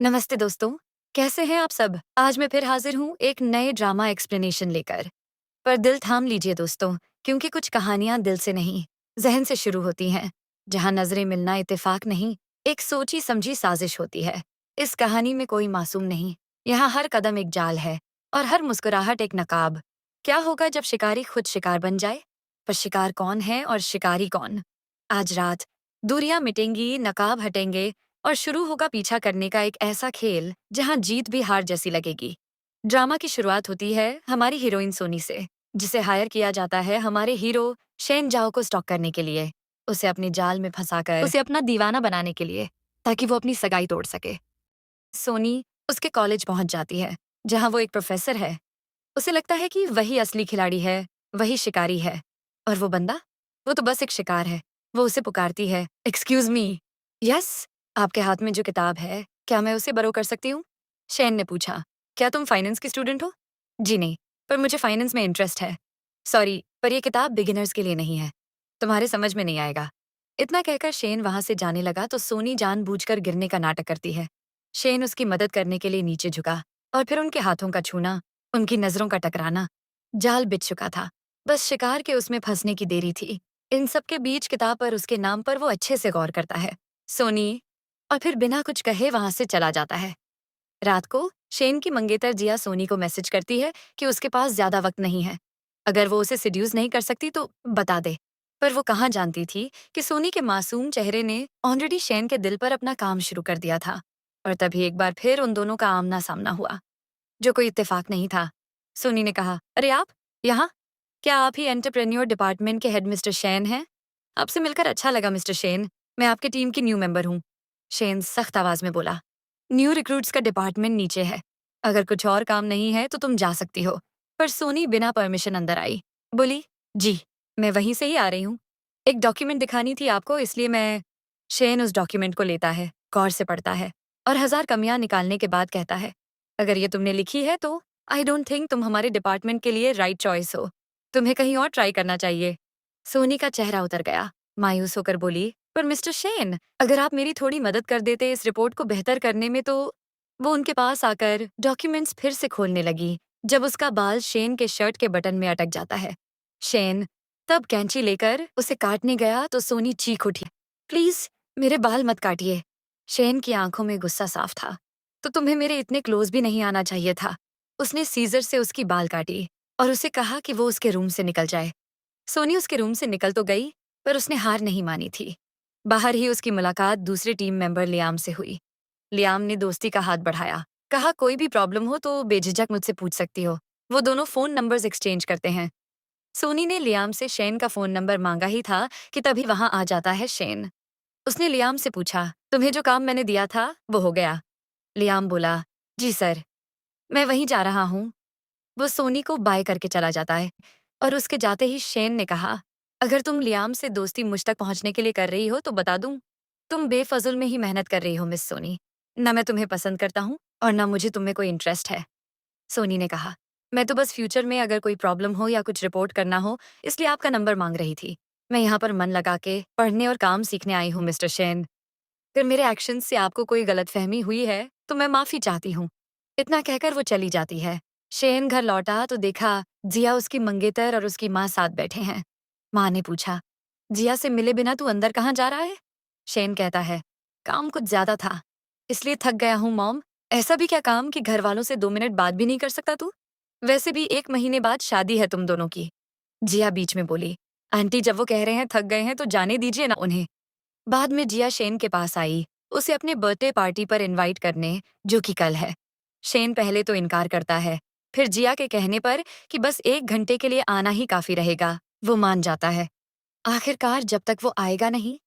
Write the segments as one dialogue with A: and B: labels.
A: नमस्ते दोस्तों। कैसे हैं आप सब? आज मैं फिर हाजिर हूँ एक नए ड्रामा एक्सप्लेनेशन लेकर। पर दिल थाम लीजिए दोस्तों, क्योंकि कुछ कहानियां दिल से नहीं, जहन से शुरू होती हैं। जहां नजरें मिलना इत्तेफाक नहीं, एक सोची समझी साजिश होती है। इस कहानी में कोई मासूम नहीं। यहाँ हर कदम एक जाल है और हर मुस्कुराहट एक नकाब। क्या होगा जब शिकारी खुद शिकार बन जाए? पर शिकार कौन है और शिकारी कौन? आज रात दूरियां मिटेंगी, नकाब हटेंगे और शुरू होगा पीछा करने का एक ऐसा खेल जहां जीत भी हार जैसी लगेगी। ड्रामा की शुरुआत होती है हमारी हीरोइन सोनी से, जिसे हायर किया जाता है हमारे हीरो शेन जाओ को स्टॉक करने के लिए, उसे अपने जाल में फंसाकर उसे अपना दीवाना बनाने के लिए, ताकि वो अपनी सगाई तोड़ सके। सोनी उसके कॉलेज पहुंच जाती है, जहां वो एक प्रोफेसर है। उसे लगता है कि वही असली खिलाड़ी है, वही शिकारी है। और वो बंदा, वो तो बस एक शिकार है। वो उसे पुकारती है, एक्सक्यूज मी। यस, आपके हाथ में जो किताब है, क्या मैं उसे बरो कर सकती हूँ? शेन ने पूछा, क्या तुम फाइनेंस की स्टूडेंट हो? जी नहीं, पर मुझे फाइनेंस में इंटरेस्ट है। सॉरी, पर यह किताब बिगिनर्स के लिए नहीं है। तुम्हारे समझ में नहीं आएगा। इतना कहकर शेन वहां से जाने लगा तो सोनी जानबूझकर गिरने का नाटक करती है। शेन उसकी मदद करने के लिए नीचे झुका और फिर उनके हाथों का छूना, उनकी नजरों का टकराना। जाल बिछ चुका था, बस शिकार के उसमें फंसने की देरी थी। इन सब के बीच किताब पर उसके नाम पर वो अच्छे से गौर करता है, सोनी, और फिर बिना कुछ कहे वहां से चला जाता है। रात को शेन की मंगेतर जिया सोनी को मैसेज करती है कि उसके पास ज्यादा वक्त नहीं है। अगर वो उसे सिड्यूस नहीं कर सकती तो बता दे। पर वो कहाँ जानती थी कि सोनी के मासूम चेहरे ने ऑलरेडी शेन के दिल पर अपना काम शुरू कर दिया था। और तभी एक बार फिर उन दोनों का आमना सामना हुआ, जो कोई इत्तेफाक नहीं था। सोनी ने कहा, अरे आप यहाँ? क्या आप ही एंटरप्रेन्योर डिपार्टमेंट के हेड मिस्टर शेन हैं? आपसे मिलकर अच्छा लगा मिस्टर शेन। मैं आपके टीम की न्यू मेंबर हूँ। शेन सख्त आवाज में बोला, न्यू रिक्रूट्स का डिपार्टमेंट नीचे है। अगर कुछ और काम नहीं है तो तुम जा सकती हो। पर सोनी बिना परमिशन अंदर आई, बोली, जी, मैं वहीं से ही आ रही हूँ। एक डॉक्यूमेंट दिखानी थी आपको, इसलिए मैं। शेन उस डॉक्यूमेंट को लेता है, गौर से पढ़ता है और 1000 कमियां निकालने के बाद कहता है, अगर ये तुमने लिखी है तो आई डोंट थिंक तुम हमारे डिपार्टमेंट के लिए राइट चॉइस हो। तुम्हें कहीं और ट्राई करना चाहिए। सोनी का चेहरा उतर गया, मायूस होकर बोली, पर मिस्टर शेन, अगर आप मेरी थोड़ी मदद कर देते इस रिपोर्ट को बेहतर करने में तो। वो उनके पास आकर डॉक्यूमेंट्स फिर से खोलने लगी, जब उसका बाल शेन के शर्ट के बटन में अटक जाता है। शेन तब कैंची लेकर उसे काटने गया तो सोनी चीख उठी, प्लीज, मेरे बाल मत काटिए। शेन की आंखों में गुस्सा साफ था, तो तुम्हें मेरे इतने क्लोज भी नहीं आना चाहिए था। उसने सीजर से उसकी बाल काटी और उसे कहा कि वो उसके रूम से निकल जाए। सोनी उसके रूम से निकल तो गई, पर उसने हार नहीं मानी थी। बाहर ही उसकी मुलाकात दूसरे टीम मेंबर लियाम से हुई। लियाम ने दोस्ती का हाथ बढ़ाया, कहा कोई भी प्रॉब्लम हो तो बेझिझक मुझसे पूछ सकती हो। वो दोनों फोन नंबर्स एक्सचेंज करते हैं। सोनी ने लियाम से शेन का फोन नंबर मांगा ही था कि तभी वहां आ जाता है शेन। उसने लियाम से पूछा, तुम्हें जो काम मैंने दिया था वो हो गया? लियाम बोला, जी सर, मैं वहीं जा रहा हूँ। वो सोनी को बाय करके चला जाता है और उसके जाते ही शेन ने कहा, अगर तुम लियाम से दोस्ती मुझ तक पहुंचने के लिए कर रही हो तो बता दूं, तुम बेफजुल में ही मेहनत कर रही हो मिस सोनी। न मैं तुम्हें पसंद करता हूँ और न मुझे तुम्हें कोई इंटरेस्ट है। सोनी ने कहा, मैं तो बस फ्यूचर में अगर कोई प्रॉब्लम हो या कुछ रिपोर्ट करना हो, इसलिए आपका नंबर मांग रही थी। मैं यहाँ पर मन लगा के पढ़ने और काम सीखने आई हूँ मिस्टर शेन। अगर मेरे एक्शन से आपको कोई गलतफहमी हुई है तो मैं माफी चाहती हूँ। इतना कहकर वो चली जाती है। शेन घर लौटा तो देखा जिया उसकी मंगेतर और उसकी माँ साथ बैठे हैं। माँ ने पूछा, जिया से मिले बिना तू अंदर कहाँ जा रहा है? शेन कहता है, काम कुछ ज्यादा था, इसलिए थक गया हूँ मॉम। ऐसा भी क्या काम कि घर वालों से 2 मिनट बात भी नहीं कर सकता तू? वैसे भी 1 महीने बाद शादी है तुम दोनों की। जिया बीच में बोली, आंटी जब वो कह रहे हैं थक गए हैं तो जाने दीजिए ना उन्हें। बाद में जिया शेन के पास आई, उसे अपने बर्थडे पार्टी पर इनवाइट करने, जो कि कल है। शेन पहले तो इनकार करता है, फिर जिया के कहने पर कि बस 1 घंटे के लिए आना ही काफी रहेगा, वो मान जाता है। आखिरकार जब तक वो आएगा नहीं,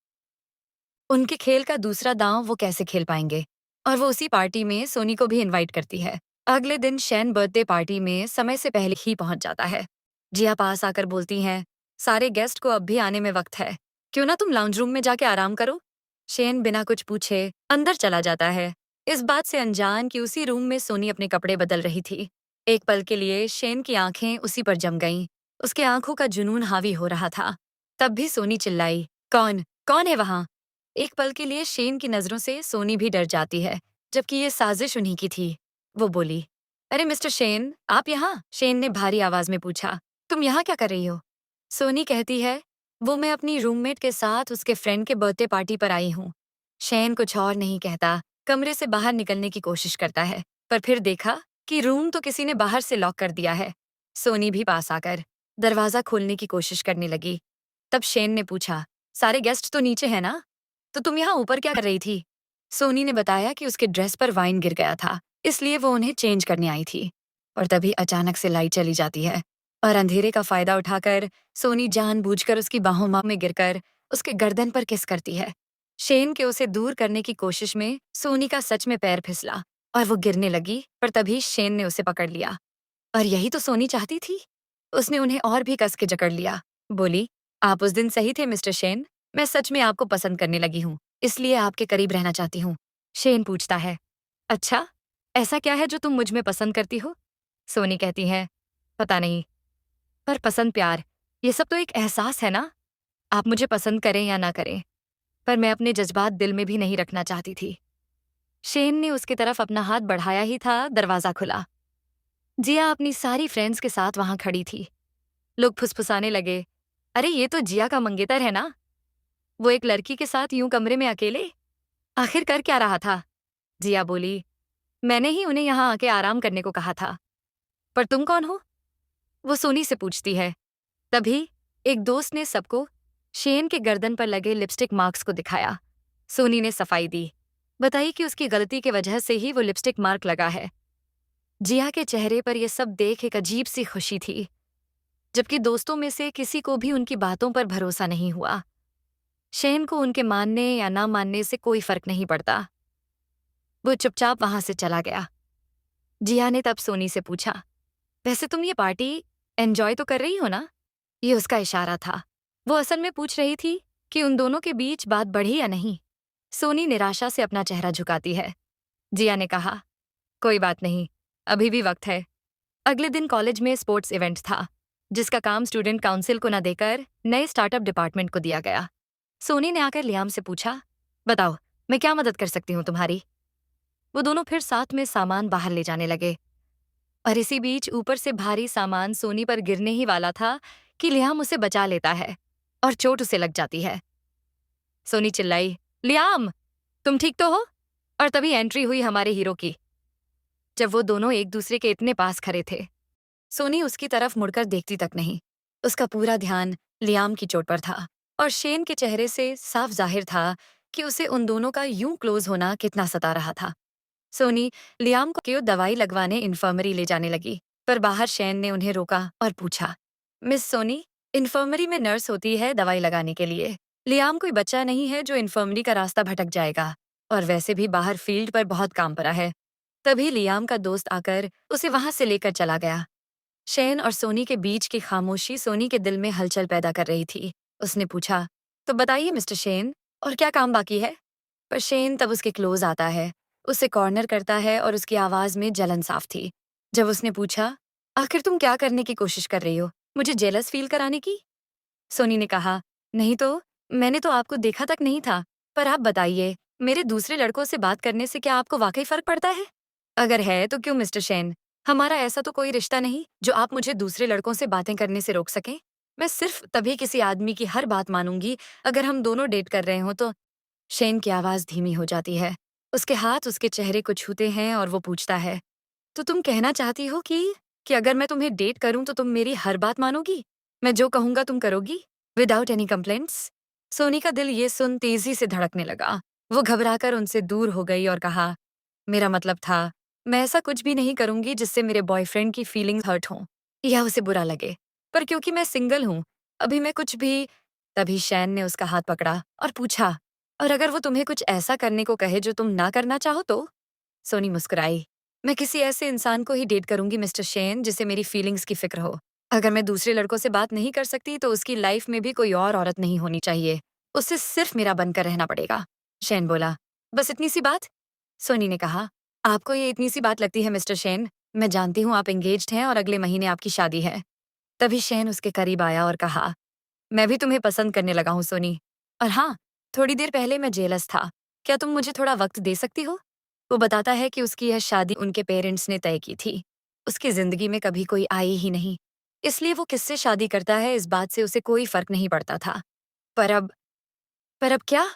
A: उनके खेल का दूसरा दांव वो कैसे खेल पाएंगे? और वो उसी पार्टी में सोनी को भी इनवाइट करती है। अगले दिन शैन बर्थडे पार्टी में समय से पहले ही पहुंच जाता है। जिया पास आकर बोलती हैं, सारे गेस्ट को अब भी आने में वक्त है, क्यों ना तुम लाउंज रूम में जाके आराम करो। शेन बिना कुछ पूछे अंदर चला जाता है, इस बात से अनजान कि उसी रूम में सोनी अपने कपड़े बदल रही थी। एक पल के लिए शेन की आंखें उसी पर जम गईं। उसके आंखों का जुनून हावी हो रहा था। तब भी सोनी चिल्लाई, कौन कौन है वहां? एक पल के लिए शेन की नजरों से सोनी भी डर जाती है, जबकि ये साजिश उन्हीं की थी। वो बोली, अरे मिस्टर शेन, आप यहाँ? शेन ने भारी आवाज में पूछा, तुम यहाँ क्या कर रही हो? सोनी कहती है, वो मैं अपनी रूममेट के साथ उसके फ्रेंड के बर्थडे पार्टी पर आई हूँ। शेन कुछ और नहीं कहता, कमरे से बाहर निकलने की कोशिश करता है, पर फिर देखा कि रूम तो किसी ने बाहर से लॉक कर दिया है। सोनी भी पास आकर दरवाजा खोलने की कोशिश करने लगी। तब शेन ने पूछा, सारे गेस्ट तो नीचे हैं ना? तो तुम यहाँ ऊपर क्या कर रही थी? सोनी ने बताया कि उसके ड्रेस पर वाइन गिर गया था, इसलिए वो उन्हें चेंज करने आई थी। और तभी अचानक से लाइट चली जाती है और अंधेरे का फायदा उठाकर सोनी जानबूझकर उसकी बाहों में गिरकर उसके गर्दन पर किस करती है। शेन के उसे दूर करने की कोशिश में सोनी का सच में पैर फिसला और वो गिरने लगी, पर तभी शेन ने उसे पकड़ लिया। और यही तो सोनी चाहती थी। उसने उन्हें और भी कस के जकड़ लिया। बोली, आप उस दिन सही थे मिस्टर शेन, मैं सच में आपको पसंद करने लगी हूँ, इसलिए आपके करीब रहना चाहती हूँ। शेन पूछता है, अच्छा, ऐसा क्या है जो तुम मुझ में पसंद करती हो? सोनी कहती है, पता नहीं, पर पसंद प्यार, ये सब तो एक एहसास है ना। आप मुझे पसंद करें या ना करें, पर मैं अपने जज्बात दिल में भी नहीं रखना चाहती थी। शेन ने उसकी तरफ अपना हाथ बढ़ाया ही था, दरवाजा खुला। जिया अपनी सारी फ्रेंड्स के साथ वहां खड़ी थी। लोग फुसफुसाने लगे, अरे ये तो जिया का मंगेतर है ना? वो एक लड़की के साथ यूं कमरे में अकेले आखिर कर क्या रहा था? जिया बोली, मैंने ही उन्हें यहाँ आके आराम करने को कहा था। पर तुम कौन हो? वो सोनी से पूछती है। तभी एक दोस्त ने सबको शेन के गर्दन पर लगे लिपस्टिक मार्क्स को दिखाया। सोनी ने सफाई दी, बताई कि उसकी गलती की वजह से ही वो लिपस्टिक मार्क लगा है। जिया के चेहरे पर यह सब देख एक अजीब सी खुशी थी, जबकि दोस्तों में से किसी को भी उनकी बातों पर भरोसा नहीं हुआ। शेन को उनके मानने या ना मानने से कोई फर्क नहीं पड़ता। वो चुपचाप वहां से चला गया। जिया ने तब सोनी से पूछा, वैसे तुम ये पार्टी एंजॉय तो कर रही हो ना? ये उसका इशारा था। वो असल में पूछ रही थी कि उन दोनों के बीच बात बढ़ी या नहीं। सोनी निराशा से अपना चेहरा झुकाती है। जिया ने कहा, कोई बात नहीं, अभी भी वक्त है। अगले दिन कॉलेज में स्पोर्ट्स इवेंट था, जिसका काम स्टूडेंट काउंसिल को न देकर नए स्टार्टअप डिपार्टमेंट को दिया गया। सोनी ने आकर लियाम से पूछा, बताओ, मैं क्या मदद कर सकती हूँ तुम्हारी? वो दोनों फिर साथ में सामान बाहर ले जाने लगे। और इसी बीच ऊपर से भारी सामान सोनी पर गिरने ही वाला था कि लियाम उसे बचा लेता है और चोट उसे लग जाती है। सोनी चिल्लाई, लियाम, तुम ठीक तो हो? और तभी एंट्री हुई हमारे हीरो की। जब वो दोनों एक दूसरे के इतने पास खड़े थे, सोनी उसकी तरफ मुड़कर देखती तक नहीं। उसका पूरा ध्यान लियाम की चोट पर था और शेन के चेहरे से साफ जाहिर था कि उसे उन दोनों का यूं क्लोज होना कितना सता रहा था। सोनी लियाम को क्यों दवाई लगवाने इन्फर्मरी ले जाने लगी, पर बाहर शेन ने उन्हें रोका और पूछा, मिस सोनी, इन्फर्मरी में नर्स होती है दवाई लगाने के लिए। लियाम कोई बच्चा नहीं है जो इन्फर्मरी का रास्ता भटक जाएगा, और वैसे भी बाहर फील्ड पर बहुत काम पड़ा है। तभी लियाम का दोस्त आकर उसे वहां से लेकर चला गया। शेन और सोनी के बीच की खामोशी सोनी के दिल में हलचल पैदा कर रही थी। उसने पूछा, तो बताइए मिस्टर शेन, और क्या काम बाकी है? पर शेन तब उसके क्लोज आता है, उसे कॉर्नर करता है और उसकी आवाज में जलन साफ थी। जब उसने पूछा, आखिर तुम क्या करने की कोशिश कर रही हो, मुझे जेलस फील कराने की? सोनी ने कहा, नहीं तो, मैंने तो आपको देखा तक नहीं था, पर आप बताइए, मेरे दूसरे लड़कों से बात करने से क्या आपको वाकई फर्क पड़ता है? अगर है तो क्यों मिस्टर शेन? हमारा ऐसा तो कोई रिश्ता नहीं जो आप मुझे दूसरे लड़कों से बातें करने से रोक सकें। मैं सिर्फ तभी किसी आदमी की हर बात मानूंगी अगर हम दोनों डेट कर रहे हों तो। शेन की आवाज धीमी हो जाती है। उसके हाथ उसके चेहरे को छूते हैं और वो पूछता है, तो तुम कहना चाहती हो कि अगर मैं तुम्हें डेट करूं तो तुम मेरी हर बात मानोगी? मैं जो कहूंगा तुम करोगी? Without any complaints? सोनी का दिल ये सुन तेजी से धड़कने लगा। वो घबराकर उनसे दूर हो गई और कहा, मेरा मतलब था, मैं ऐसा कुछ भी नहीं करूंगी जिससे मेरे बॉयफ्रेंड की फीलिंग्स हर्ट हों या उसे बुरा लगे। पर क्योंकि मैं सिंगल हूं, अभी मैं कुछ भी। तभी शैन ने उसका हाथ पकड़ा और पूछा, और अगर वो तुम्हें कुछ ऐसा करने को कहे जो तुम ना करना चाहो तो? सोनी मुस्कुराई, मैं किसी ऐसे इंसान को ही डेट करूंगी मिस्टर शेन जिसे मेरी फीलिंग्स की फिक्र हो। अगर मैं दूसरे लड़कों से बात नहीं कर सकती तो उसकी लाइफ में भी कोई और औरत नहीं होनी चाहिए। उसे सिर्फ मेरा बनकर रहना पड़ेगा। शेन बोला, बस इतनी सी बात? सोनी ने कहा, आपको ये इतनी सी बात लगती है मिस्टर शेन? मैं जानती हूँ आप एंगेज्ड हैं और अगले महीने आपकी शादी है। तभी शेन उसके करीब आया और कहा, मैं भी तुम्हें पसंद करने लगा हूँ सोनी। और हाँ, थोड़ी देर पहले मैं जेलस था। क्या तुम मुझे थोड़ा वक्त दे सकती हो? वो बताता है कि उसकी यह शादी उनके पेरेंट्स ने तय की थी। उसकी जिंदगी में कभी कोई आई ही नहीं, इसलिए वो किससे शादी करता है इस बात से उसे कोई फर्क नहीं पड़ता था। पर अब पर अब क्या?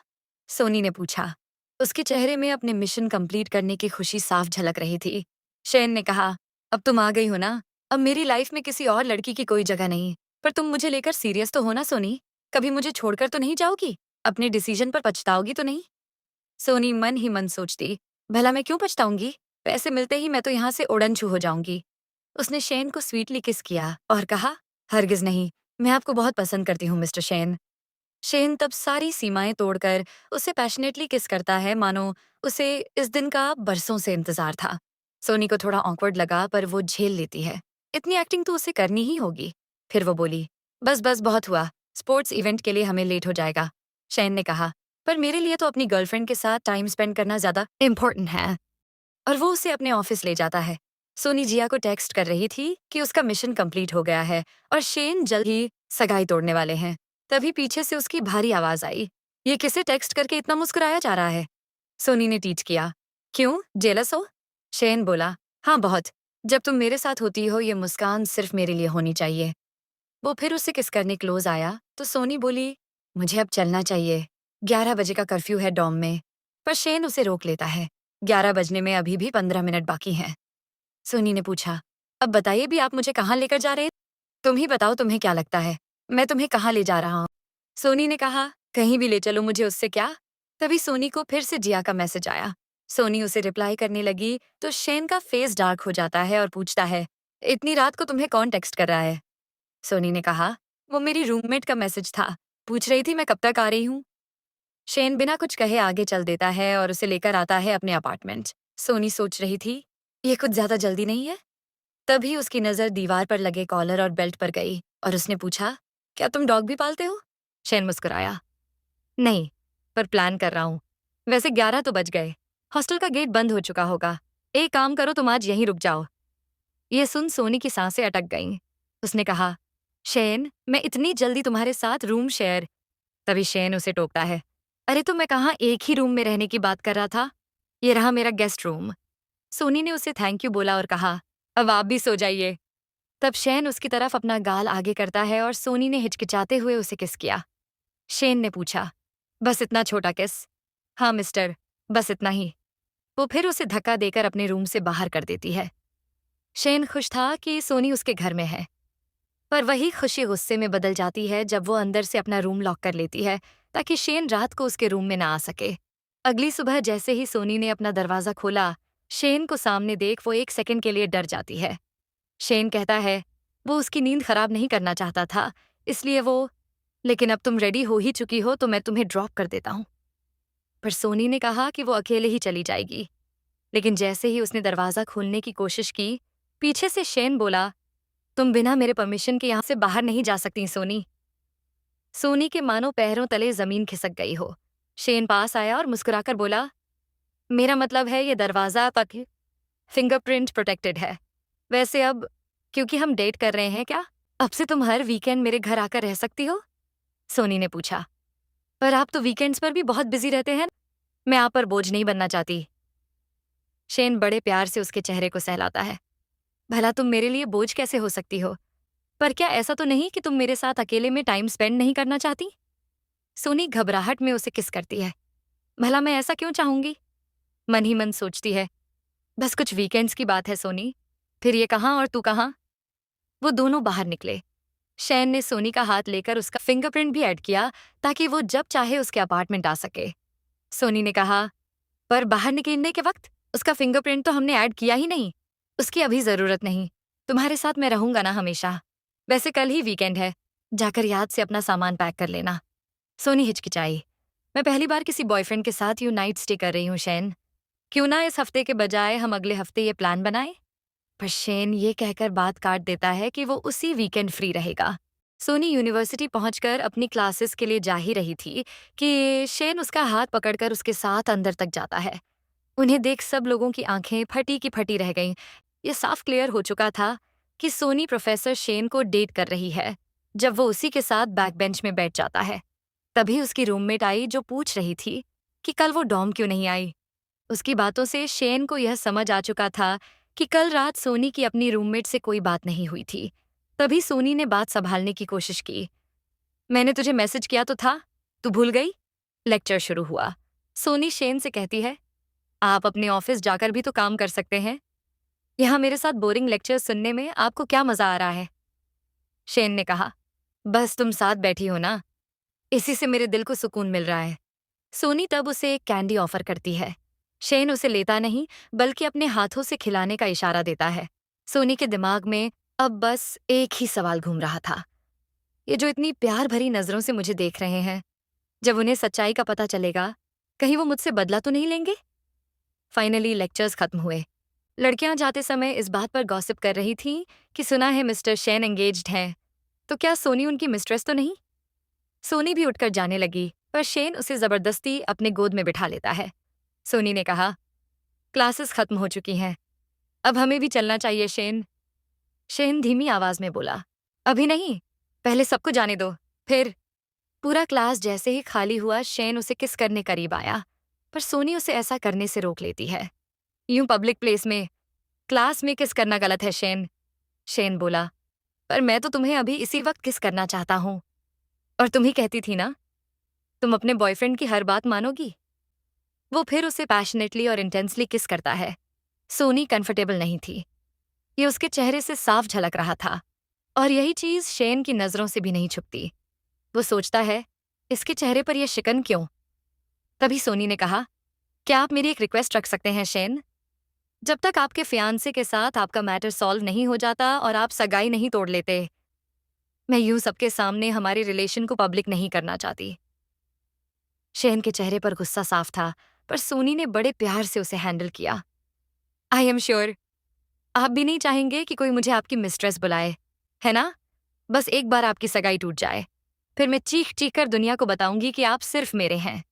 A: सोनी ने पूछा। उसके चेहरे में अपने मिशन कंप्लीट करने की खुशी साफ झलक रही थी। शेन ने कहा, अब तुम आ गई हो ना। अब मेरी लाइफ में किसी और लड़की की कोई जगह नहीं। पर तुम मुझे लेकर सीरियस तो हो ना सोनी? कभी मुझे छोड़कर तो नहीं जाओगी? अपने डिसीजन पर पछताओगी तो नहीं? सोनी मन ही मन सोचती, भला मैं क्यों पछताऊंगी? पैसे मिलते ही मैं तो यहाँ से उड़न-छू हो जाऊंगी। उसने शेन को स्वीटली किस किया और कहा, हरगिज नहीं, मैं आपको बहुत पसंद करती हूँ मिस्टर शेन। शेन तब सारी सीमाएं तोड़कर उसे पैशनेटली किस करता है, मानो उसे इस दिन का बरसों से इंतजार था। सोनी को थोड़ा ऑकवर्ड लगा, पर वो झेल लेती है। इतनी एक्टिंग तो उसे करनी ही होगी। फिर वो बोली, बस बस बहुत हुआ, स्पोर्ट्स इवेंट के लिए हमें लेट हो जाएगा। शेन ने कहा, पर मेरे लिए तो अपनी गर्लफ्रेंड के साथ टाइम स्पेंड करना ज्यादा इम्पोर्टेंट है। और वो उसे अपने ऑफिस ले जाता है। सोनी जिया को टेक्स्ट कर रही थी कि उसका मिशन कंप्लीट हो गया है और शेन जल्द ही सगाई तोड़ने वाले हैं। तभी पीछे से उसकी भारी आवाज आई, ये किसे टेक्स्ट करके इतना मुस्कुराया जा रहा है? सोनी ने टीच किया, क्यों, जेलस हो? शेन बोला, हाँ बहुत। जब तुम मेरे साथ होती हो ये मुस्कान सिर्फ मेरे लिए होनी चाहिए। वो फिर उसे किस करने क्लोज आया तो सोनी बोली, मुझे अब चलना चाहिए, 11 बजे का कर्फ्यू है डॉम में। पर शेन उसे रोक लेता है, 11 बजने में अभी भी 15 मिनट बाकी हैं। सोनी ने पूछा, अब बताइए भी आप मुझे कहाँ लेकर जा रहे हैं? तुम ही बताओ, तुम्हें क्या लगता है मैं तुम्हें कहाँ ले जा रहा हूँ? सोनी ने कहा, कहीं भी ले चलो, मुझे उससे क्या? तभी सोनी को फिर से जिया का मैसेज आया। सोनी उसे रिप्लाई करने लगी तो शेन का फेस डार्क हो जाता है और पूछता है, इतनी रात को तुम्हें कौन टेक्स्ट कर रहा है? सोनी ने कहा, वो मेरी रूममेट का मैसेज था, पूछ रही थी मैं कब तक आ रही हूँ। शेन बिना कुछ कहे आगे चल देता है और उसे लेकर आता है अपने अपार्टमेंट। सोनी सोच रही थी, ये कुछ ज्यादा जल्दी नहीं है? तभी उसकी नजर दीवार पर लगे कॉलर और बेल्ट पर गई और उसने पूछा, क्या तुम डॉग भी पालते हो? शेन मुस्कुराया, नहीं, पर प्लान कर रहा हूँ। वैसे 11 तो बज गए, हॉस्टल का गेट बंद हो चुका होगा। एक काम करो, तुम आज यहीं रुक जाओ। ये सुन सोनी की सांसें अटक गईं। उसने कहा, शेन, मैं इतनी जल्दी तुम्हारे साथ रूम शेयर? तभी शेन उसे टोकता है, अरे तो मैं कहाँ एक ही रूम में रहने की बात कर रहा था। ये रहा मेरा गेस्ट रूम। सोनी ने उसे थैंक यू बोला और कहा, अब आप भी सो जाइए। तब शेन उसकी तरफ अपना गाल आगे करता है और सोनी ने हिचकिचाते हुए उसे किस किया। शेन ने पूछा, बस इतना छोटा किस? हाँ मिस्टर, बस इतना ही। वो फिर उसे धक्का देकर अपने रूम से बाहर कर देती है। शेन खुश था कि सोनी उसके घर में है, पर वही खुशी गुस्से में बदल जाती है जब वो अंदर से अपना रूम लॉक कर लेती है ताकि शेन रात को उसके रूम में ना आ सके। अगली सुबह जैसे ही सोनी ने अपना दरवाजा खोला, शेन को सामने देख वो 1 सेकंड के लिए डर जाती है। शेन कहता है, वो उसकी नींद खराब नहीं करना चाहता था, इसलिए वो, लेकिन अब तुम रेडी हो ही चुकी हो तो मैं तुम्हें ड्रॉप कर देता हूँ। पर सोनी ने कहा कि वो अकेले ही चली जाएगी। लेकिन जैसे ही उसने दरवाजा खोलने की कोशिश की, पीछे से शेन बोला, तुम बिना मेरे परमिशन के यहाँ से बाहर नहीं जा सकती सोनी। सोनी के मानो पैरों तले जमीन खिसक गई हो। शेन पास आया और मुस्कुराकर बोला, मेरा मतलब है ये दरवाजा पक फिंगरप्रिंट प्रोटेक्टेड है। वैसे अब, क्योंकि हम डेट कर रहे हैं क्या, अब से तुम हर वीकेंड मेरे घर आकर रह सकती हो? सोनी ने पूछा, पर आप तो वीकेंड्स पर भी बहुत बिजी रहते हैं। मैं आप पर बोझ नहीं बनना चाहती। शेन बड़े प्यार से उसके चेहरे को सहलाता है, भला तुम मेरे लिए बोझ कैसे हो सकती हो? पर क्या ऐसा तो नहीं कि तुम मेरे साथ अकेले में टाइम स्पेंड नहीं करना चाहती? सोनी घबराहट में उसे किस करती है, भला मैं ऐसा क्यों चाहूंगी? मन ही मन सोचती है, बस कुछ वीकेंड्स की बात है सोनी, फिर ये कहाँ और तू कहाँ। वो दोनों बाहर निकले। शैन ने सोनी का हाथ लेकर उसका फिंगरप्रिंट भी ऐड किया ताकि वो जब चाहे उसके अपार्टमेंट आ सके। सोनी ने कहा, पर बाहर निकलने के वक्त उसका फिंगरप्रिंट तो हमने ऐड किया ही नहीं। उसकी अभी जरूरत नहीं, तुम्हारे साथ मैं रहूंगा ना हमेशा। वैसे कल ही वीकेंड है, जाकर याद से अपना सामान पैक कर लेना। सोनी हिचकिचाई, मैं पहली बार किसी बॉयफ्रेंड के साथ यूं नाइट स्टे कर रही हूँ शैन। क्यों ना इस हफ्ते के बजाय हम अगले हफ्ते ये प्लान बनाएं? पर शेन ये कहकर बात काट देता है कि वो उसी वीकेंड फ्री रहेगा। सोनी यूनिवर्सिटी पहुंचकर अपनी क्लासेस के लिए जा ही रही थी कि शेन उसका हाथ पकड़कर उसके साथ अंदर तक जाता है। उन्हें देख सब लोगों की आंखें फटी की फटी रह गईं। ये साफ क्लियर हो चुका था कि सोनी प्रोफेसर शेन को डेट कर रही है जब वो उसी के साथ बैक बेंच में बैठ जाता है। तभी उसकी रूममेट आई जो पूछ रही थी कि कल वो डॉर्म क्यों नहीं आई। उसकी बातों से शेन को यह समझ आ चुका था कि कल रात सोनी की अपनी रूममेट से कोई बात नहीं हुई थी। तभी सोनी ने बात संभालने की कोशिश की। मैंने तुझे मैसेज किया तो था, तू भूल गई? लेक्चर शुरू हुआ। सोनी शेन से कहती है, आप अपने ऑफिस जाकर भी तो काम कर सकते हैं। यहाँ मेरे साथ बोरिंग लेक्चर सुनने में आपको क्या मजा आ रहा है? शेन ने कहा, बस तुम साथ बैठी हो ना, इसी से मेरे दिल को सुकून मिल रहा है। सोनी तब उसे एक कैंडी ऑफर करती है। शेन उसे लेता नहीं, बल्कि अपने हाथों से खिलाने का इशारा देता है। सोनी के दिमाग में अब बस एक ही सवाल घूम रहा था, ये जो इतनी प्यार भरी नजरों से मुझे देख रहे हैं, जब उन्हें सच्चाई का पता चलेगा, कहीं वो मुझसे बदला तो नहीं लेंगे? फाइनली लेक्चर्स खत्म हुए। लड़कियां जाते समय इस बात पर गॉसिप कर रही थीं कि सुना है मिस्टर शेन एंगेज्ड हैं, तो क्या सोनी उनकी मिस्ट्रेस तो नहीं? सोनी भी उठकर जाने लगी, पर शेन उसे जबरदस्ती अपने गोद में बिठा लेता है। सोनी ने कहा, क्लासेस खत्म हो चुकी हैं, अब हमें भी चलना चाहिए शेन। शेन धीमी आवाज में बोला, अभी नहीं, पहले सबको जाने दो, फिर। पूरा क्लास जैसे ही खाली हुआ, शेन उसे किस करने करीब आया, पर सोनी उसे ऐसा करने से रोक लेती है। यूं पब्लिक प्लेस में क्लास में किस करना गलत है शेन। शेन बोला, पर मैं तो तुम्हें अभी इसी वक्त किस करना चाहता हूं, और तुम ही कहती थी ना, तुम अपने बॉयफ्रेंड की हर बात मानोगी। वो फिर उसे पैशनेटली और इंटेंसली किस करता है। सोनी कंफर्टेबल नहीं थी, ये उसके चेहरे से साफ झलक रहा था, और यही चीज शेन की नजरों से भी नहीं छुपती। वो सोचता है, इसके चेहरे पर यह शिकन क्यों? तभी सोनी ने कहा, क्या आप मेरी एक रिक्वेस्ट रख सकते हैं शेन? जब तक आपके फियांसे के साथ आपका मैटर सॉल्व नहीं हो जाता और आप सगाई नहीं तोड़ लेते, मैं यूं सबके सामने हमारे रिलेशन को पब्लिक नहीं करना चाहती। शेन के चेहरे पर गुस्सा साफ था, पर सोनी ने बड़े प्यार से उसे हैंडल किया। आई एम श्योर आप भी नहीं चाहेंगे कि कोई मुझे आपकी मिस्ट्रेस बुलाए, है ना? बस एक बार आपकी सगाई टूट जाए, फिर मैं चीख चीख कर दुनिया को बताऊंगी कि आप सिर्फ मेरे हैं।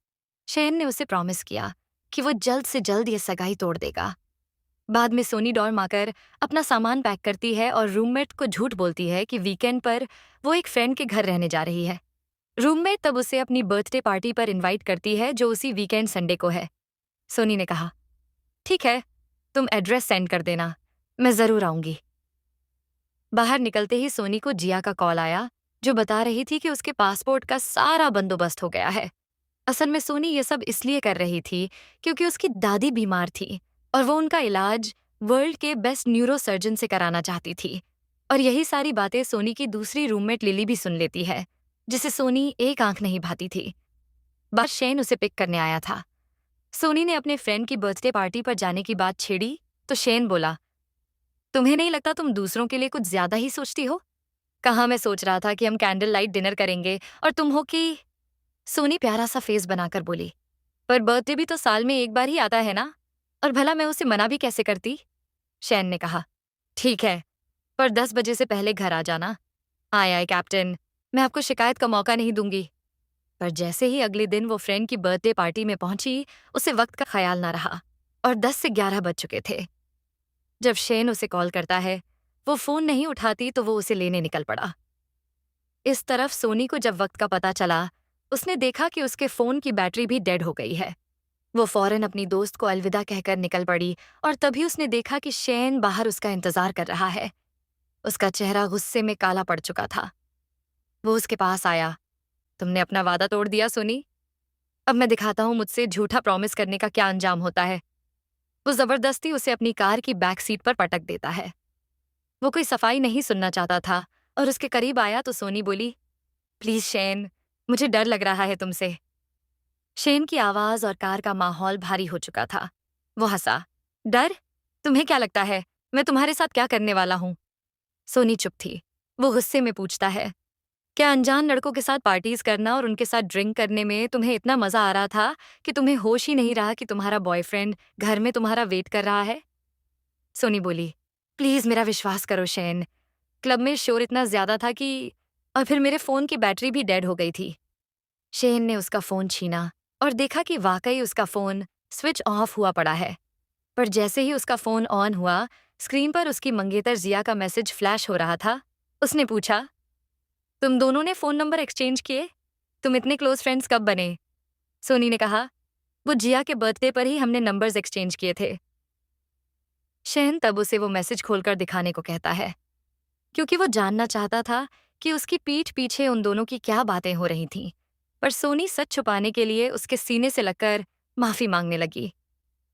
A: शेन ने उसे प्रॉमिस किया कि वो जल्द से जल्द ये सगाई तोड़ देगा। बाद में सोनी डॉर्म आकर अपना सामान पैक करती है और रूममेट को झूठ बोलती है कि वीकेंड पर वो एक फ्रेंड के घर रहने जा रही है। रूममेट तब उसे अपनी बर्थडे पार्टी पर इनवाइट करती है, जो उसी वीकेंड संडे को है। सोनी ने कहा, ठीक है, तुम एड्रेस सेंड कर देना, मैं जरूर आऊंगी। बाहर निकलते ही सोनी को जिया का कॉल आया, जो बता रही थी कि उसके पासपोर्ट का सारा बंदोबस्त हो गया है। असल में सोनी ये सब इसलिए कर रही थी क्योंकि उसकी दादी बीमार थी, और वो उनका इलाज वर्ल्ड के बेस्ट न्यूरो सर्जन से कराना चाहती थी। और यही सारी बातें सोनी की दूसरी रूममेट लिली भी सुन लेती है, जिसे सोनी एक आंख नहीं भाती थी। बस शेन उसे पिक करने आया था। सोनी ने अपने फ्रेंड की बर्थडे पार्टी पर जाने की बात छेड़ी, तो शेन बोला, तुम्हें नहीं लगता तुम दूसरों के लिए कुछ ज्यादा ही सोचती हो? कहाँ मैं सोच रहा था कि हम कैंडल लाइट डिनर करेंगे और तुम हो कि। सोनी प्यारा सा फेस बनाकर बोली, पर बर्थडे भी तो साल में एक बार ही आता है ना, और भला मैं उसे मना भी कैसे करती? शैन ने कहा, ठीक है, पर 10 बजे से पहले घर आ जाना। आय आय कैप्टन, मैं आपको शिकायत का मौका नहीं दूंगी। पर जैसे ही अगले दिन वो फ्रेंड की बर्थडे पार्टी में पहुंची, उसे वक्त का ख्याल ना रहा, और 10 से 11 बज चुके थे। जब शेन उसे कॉल करता है, वो फोन नहीं उठाती तो वो उसे लेने निकल पड़ा। इस तरफ सोनी को जब वक्त का पता चला, उसने देखा कि उसके फोन की बैटरी भी डेड हो गई है। वो फौरन अपनी दोस्त को अलविदा कहकर निकल पड़ी, और तभी उसने देखा कि शेन बाहर उसका इंतजार कर रहा है। उसका चेहरा गुस्से में काला पड़ चुका था। वो उसके पास आया, तुमने अपना वादा तोड़ दिया सोनी, अब मैं दिखाता हूँ मुझसे झूठा प्रॉमिस करने का क्या अंजाम होता है। वो जबरदस्ती उसे अपनी कार की बैक सीट पर पटक देता है। वो कोई सफाई नहीं सुनना चाहता था, और उसके करीब आया तो सोनी बोली, प्लीज शेन, मुझे डर लग रहा है तुमसे। शेन की आवाज और कार का माहौल भारी हो चुका था। वो हंसा, डर? तुम्हें क्या लगता है मैं तुम्हारे साथ क्या करने वाला हूं? सोनी चुप थी। वो गुस्से में पूछता है, क्या अनजान लड़कों के साथ पार्टीज करना और उनके साथ ड्रिंक करने में तुम्हें इतना मजा आ रहा था कि तुम्हें होश ही नहीं रहा कि तुम्हारा बॉयफ्रेंड घर में तुम्हारा वेट कर रहा है? सोनी बोली, प्लीज मेरा विश्वास करो शेन, क्लब में शोर इतना ज्यादा था कि, और फिर मेरे फोन की बैटरी भी डेड हो गई थी। शेन ने उसका फोन छीना और देखा कि वाकई उसका फोन स्विच ऑफ हुआ पड़ा है। पर जैसे ही उसका फोन ऑन हुआ, स्क्रीन पर उसकी मंगेतर जिया का मैसेज फ्लैश हो रहा था। उसने पूछा, तुम दोनों ने फोन नंबर एक्सचेंज किए? तुम इतने क्लोज फ्रेंड्स कब बने? सोनी ने कहा, वो जिया के बर्थडे पर ही हमने नंबर्स एक्सचेंज किए थे। शेन तब उसे वो मैसेज खोलकर दिखाने को कहता है, क्योंकि वो जानना चाहता था कि उसकी पीठ पीछे उन दोनों की क्या बातें हो रही थीं। पर सोनी सच छुपाने के लिए उसके सीने से लगकर माफी मांगने लगी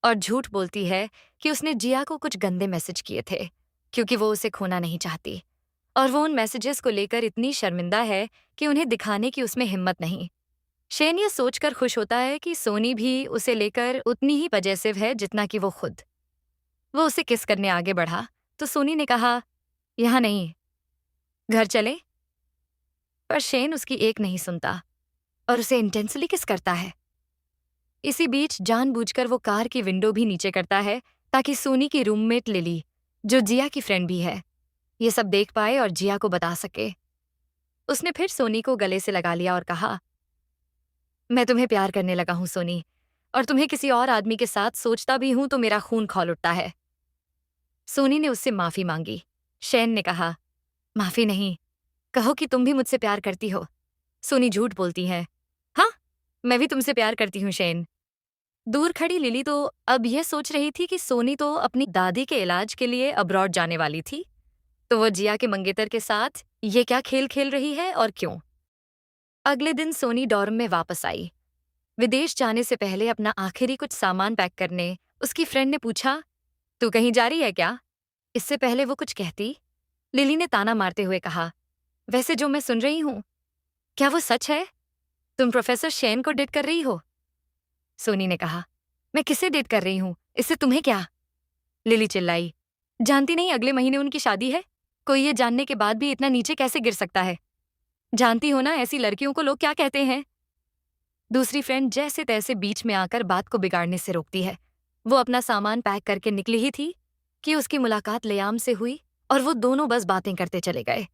A: और झूठ बोलती है कि उसने जिया को कुछ गंदे मैसेज किए थे, क्योंकि वो उसे खोना नहीं चाहती और वो उन मैसेजेस को लेकर इतनी शर्मिंदा है कि उन्हें दिखाने की उसमें हिम्मत नहीं। शेन ये सोचकर खुश होता है कि सोनी भी उसे लेकर उतनी ही पजेसिव है जितना कि वो खुद। वो उसे किस करने आगे बढ़ा तो सोनी ने कहा, यहाँ नहीं, घर चले। पर शेन उसकी एक नहीं सुनता और उसे इंटेंसली किस करता है। इसी बीच जानबूझकर वो कार की विंडो भी नीचे करता है ताकि सोनी की रूममेट लिली, जो जिया की फ्रेंड भी है, ये सब देख पाए और जिया को बता सके। उसने फिर सोनी को गले से लगा लिया और कहा, मैं तुम्हें प्यार करने लगा हूं सोनी, और तुम्हें किसी और आदमी के साथ सोचता भी हूं तो मेरा खून खौल उठता है। सोनी ने उससे माफी मांगी। शेन ने कहा, माफी नहीं, कहो कि तुम भी मुझसे प्यार करती हो। सोनी झूठ बोलती है, हाँ, मैं भी तुमसे प्यार करती हूँ शेन। दूर खड़ी लिली तो अब यह सोच रही थी कि सोनी तो अपनी दादी के इलाज के लिए अब्रॉड जाने वाली थी, तो वो जिया के मंगेतर के साथ ये क्या खेल खेल रही है और क्यों। अगले दिन सोनी डॉर्म में वापस आई। विदेश जाने से पहले अपना आखिरी कुछ सामान पैक करने उसकी फ्रेंड ने पूछा, तू कहीं जा रही है क्या? इससे पहले वो कुछ कहती, लिली ने ताना मारते हुए कहा, वैसे जो मैं सुन रही हूँ, क्या वो सच है? तुम प्रोफेसर शेन को डेट कर रही हो? सोनी ने कहा, मैं किसे डेट कर रही हूँ, इससे तुम्हें क्या? लिली चिल्लाई, जानती नहीं अगले महीने उनकी शादी है? कोई ये जानने के बाद भी इतना नीचे कैसे गिर सकता है? जानती हो ना ऐसी लड़कियों को लोग क्या कहते हैं? दूसरी फ्रेंड जैसे तैसे बीच में आकर बात को बिगाड़ने से रोकती है। वो अपना सामान पैक करके निकली ही थी कि उसकी मुलाकात लियाम से हुई और वो दोनों बस बातें करते चले गए,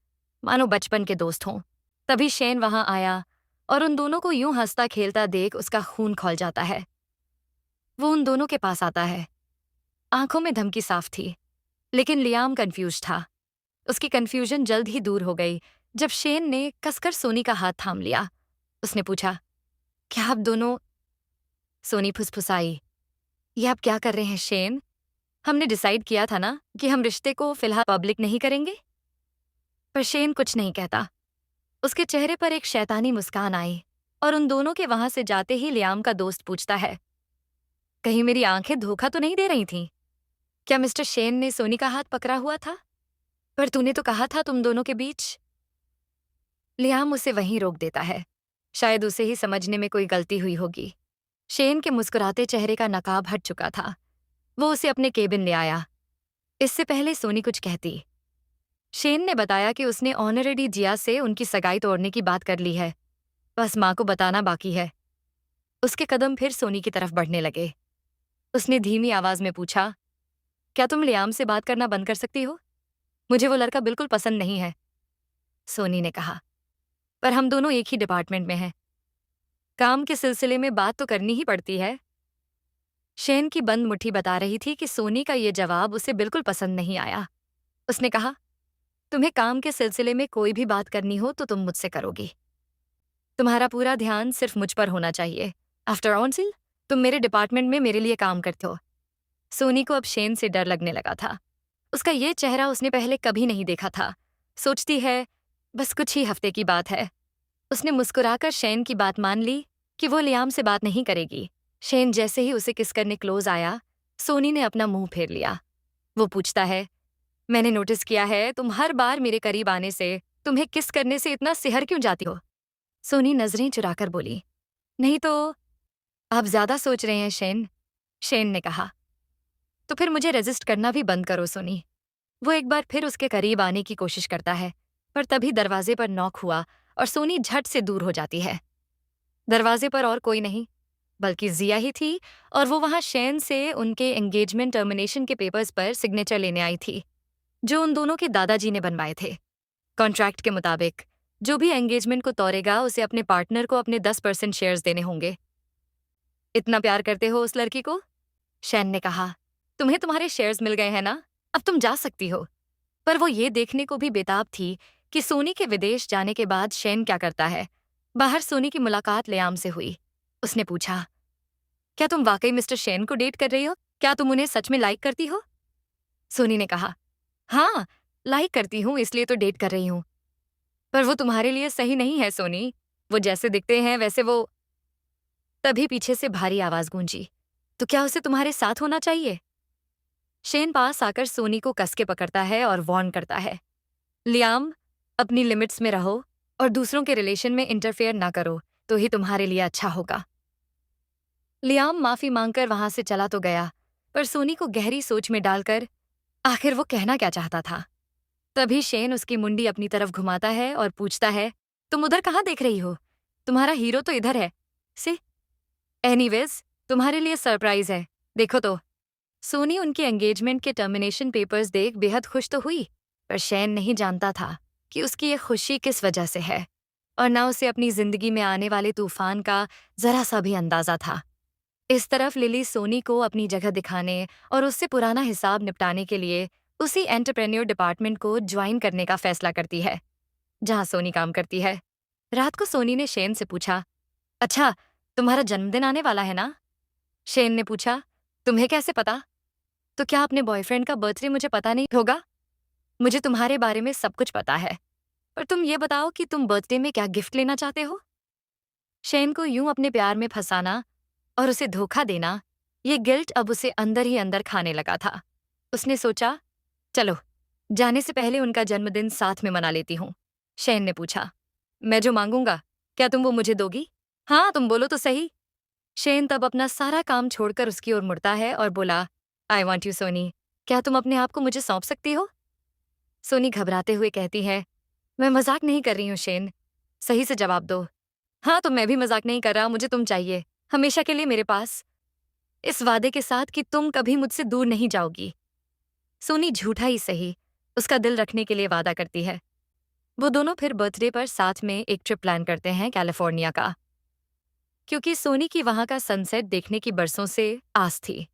A: मानो बचपन के दोस्त हों। तभी शेन वहां आया और उन दोनों को यूं हंसता खेलता देख उसका खून खौल जाता है। वो उन दोनों के पास आता है। आंखों में धमकी साफ थी, लेकिन लियाम कंफ्यूज था। उसकी कंफ्यूजन जल्द ही दूर हो गई जब शेन ने कसकर सोनी का हाथ थाम लिया। उसने पूछा, क्या आप दोनों? सोनी फुसफुसाई, ये आप क्या कर रहे हैं शेन? हमने डिसाइड किया था ना कि हम रिश्ते को फिलहाल पब्लिक नहीं करेंगे। पर शेन कुछ नहीं कहता। उसके चेहरे पर एक शैतानी मुस्कान आई और उन दोनों के वहां से जाते ही लियाम का दोस्त पूछता है, कहीं मेरी आंखें धोखा तो नहीं दे रही थीं? क्या मिस्टर शेन ने सोनी का हाथ पकड़ा हुआ था? पर तूने तो कहा था तुम दोनों के बीच। लियाम उसे वहीं रोक देता है। शायद उसे ही समझने में कोई गलती हुई होगी। शेन के मुस्कुराते चेहरे का नकाब हट चुका था। वो उसे अपने केबिन ले आया। इससे पहले सोनी कुछ कहती, शेन ने बताया कि उसने ऑनरेडी जिया से उनकी सगाई तोड़ने की बात कर ली है, बस माँ को बताना बाकी है। उसके कदम फिर सोनी की तरफ बढ़ने लगे। उसने धीमी आवाज में पूछा, क्या तुम लियाम से बात करना बंद कर सकती हो? मुझे वो लड़का बिल्कुल पसंद नहीं है। सोनी ने कहा, पर हम दोनों एक ही डिपार्टमेंट में हैं। काम के सिलसिले में बात तो करनी ही पड़ती है। शेन की बंद मुट्ठी बता रही थी कि सोनी का ये जवाब उसे बिल्कुल पसंद नहीं आया। उसने कहा, तुम्हें काम के सिलसिले में कोई भी बात करनी हो तो तुम मुझसे करोगी। तुम्हारा पूरा ध्यान सिर्फ मुझ पर होना चाहिए। आफ्टर ऑल तुम मेरे डिपार्टमेंट में मेरे लिए काम करते हो। सोनी को अब शेन से डर लगने लगा था। उसका ये चेहरा उसने पहले कभी नहीं देखा था। सोचती है, बस कुछ ही हफ्ते की बात है। उसने मुस्कुराकर शेन की बात मान ली कि वो लियाम से बात नहीं करेगी। शेन जैसे ही उसे किस करने क्लोज आया, सोनी ने अपना मुंह फेर लिया। वो पूछता है, मैंने नोटिस किया है तुम हर बार मेरे करीब आने से, तुम्हें किस करने से इतना सिहर क्यों जाती हो? सोनी नजरें चुराकर बोली, नहीं तो। आप ज्यादा सोच रहे हैं शेन, शेन ने कहा। तो फिर मुझे रेजिस्ट करना भी बंद करो सोनी। वो एक बार फिर उसके करीब आने की कोशिश करता है, पर तभी दरवाजे पर नॉक हुआ और सोनी झट से दूर हो जाती है। दरवाजे पर और कोई नहीं बल्कि जिया ही थी और वो वहां शेन से उनके एंगेजमेंट टर्मिनेशन के पेपर्स पर सिग्नेचर लेने आई थी, जो उन दोनों के दादाजी ने बनवाए थे। कॉन्ट्रैक्ट के मुताबिक जो भी एंगेजमेंट को तोड़ेगा उसे अपने पार्टनर को अपने 10% शेयर्स देने होंगे। इतना प्यार करते हो उस लड़की को? शेन ने कहा, तुम्हें तुम्हारे शेयर्स मिल गए हैं ना, अब तुम जा सकती हो। पर वो ये देखने को भी बेताब थी कि सोनी के विदेश जाने के बाद शेन क्या करता है। बाहर सोनी की मुलाकात लियाम से हुई। उसने पूछा, क्या तुम वाकई मिस्टर शेन को डेट कर रही हो? क्या तुम उन्हें सच में लाइक करती हो? सोनी ने कहा, हाँ, लाइक करती हूँ इसलिए तो डेट कर रही हूँ। पर वो तुम्हारे लिए सही नहीं है सोनी। वो जैसे दिखते हैं वैसे वो। तभी पीछे से भारी आवाज गूंजी, तो क्या उसे तुम्हारे साथ होना चाहिए? शेन पास आकर सोनी को कस के पकड़ता है और वार्न करता है, लियाम, अपनी लिमिट्स में रहो और दूसरों के रिलेशन में इंटरफेयर ना करो, तो ही तुम्हारे लिए अच्छा होगा। लियाम माफी मांगकर वहां से चला तो गया, पर सोनी को गहरी सोच में डालकर आखिर वो कहना क्या चाहता था। तभी शेन उसकी मुंडी अपनी तरफ घुमाता है और पूछता है, तुम उधर कहाँ देख रही हो? तुम्हारा हीरो तो इधर है। से एनीवेज, तुम्हारे लिए सरप्राइज है, देखो तो। सोनी उनके एंगेजमेंट के टर्मिनेशन पेपर्स देख बेहद खुश तो हुई, पर शेन नहीं जानता था कि उसकी ये खुशी किस वजह से है, और न उसे अपनी जिंदगी में आने वाले तूफान का जरा सा भी अंदाजा था। इस तरफ लिली सोनी को अपनी जगह दिखाने और उससे पुराना हिसाब निपटाने के लिए उसी एंटरप्रेन्योर डिपार्टमेंट को ज्वाइन करने का फैसला करती है जहां सोनी काम करती है। रात को सोनी ने शेन से पूछा, अच्छा, तुम्हारा जन्मदिन आने वाला है ना? शेन ने पूछा, तुम्हें कैसे पता? तो क्या अपने बॉयफ्रेंड का बर्थडे मुझे पता नहीं होगा? मुझे तुम्हारे बारे में सब कुछ पता है, पर तुम ये बताओ कि तुम बर्थडे में क्या गिफ्ट लेना चाहते हो? शेन को यूं अपने प्यार में फंसाना और उसे धोखा देना, ये गिल्ट अब उसे अंदर ही अंदर खाने लगा था। उसने सोचा, चलो, जाने से पहले उनका जन्मदिन साथ में मना लेती हूँ। शेन ने पूछा, मैं जो मांगूंगा, क्या तुम वो मुझे दोगी? हाँ, तुम बोलो तो सही। शेन तब अपना सारा काम छोड़कर उसकी ओर मुड़ता है और बोला, आई वॉन्ट यू सोनी, क्या तुम अपने आप को मुझे सौंप सकती हो? सोनी घबराते हुए कहती है, मैं मजाक नहीं कर रही हूँ शेन, सही से जवाब दो। हाँ, तो मैं भी मजाक नहीं कर रहा, मुझे तुम चाहिए, हमेशा के लिए मेरे पास, इस वादे के साथ कि तुम कभी मुझसे दूर नहीं जाओगी। सोनी झूठा ही सही, उसका दिल रखने के लिए वादा करती है। वो दोनों फिर बर्थडे पर साथ में एक ट्रिप प्लान करते हैं कैलिफोर्निया का, क्योंकि सोनी की वहां का सनसेट देखने की बरसों से आस थी।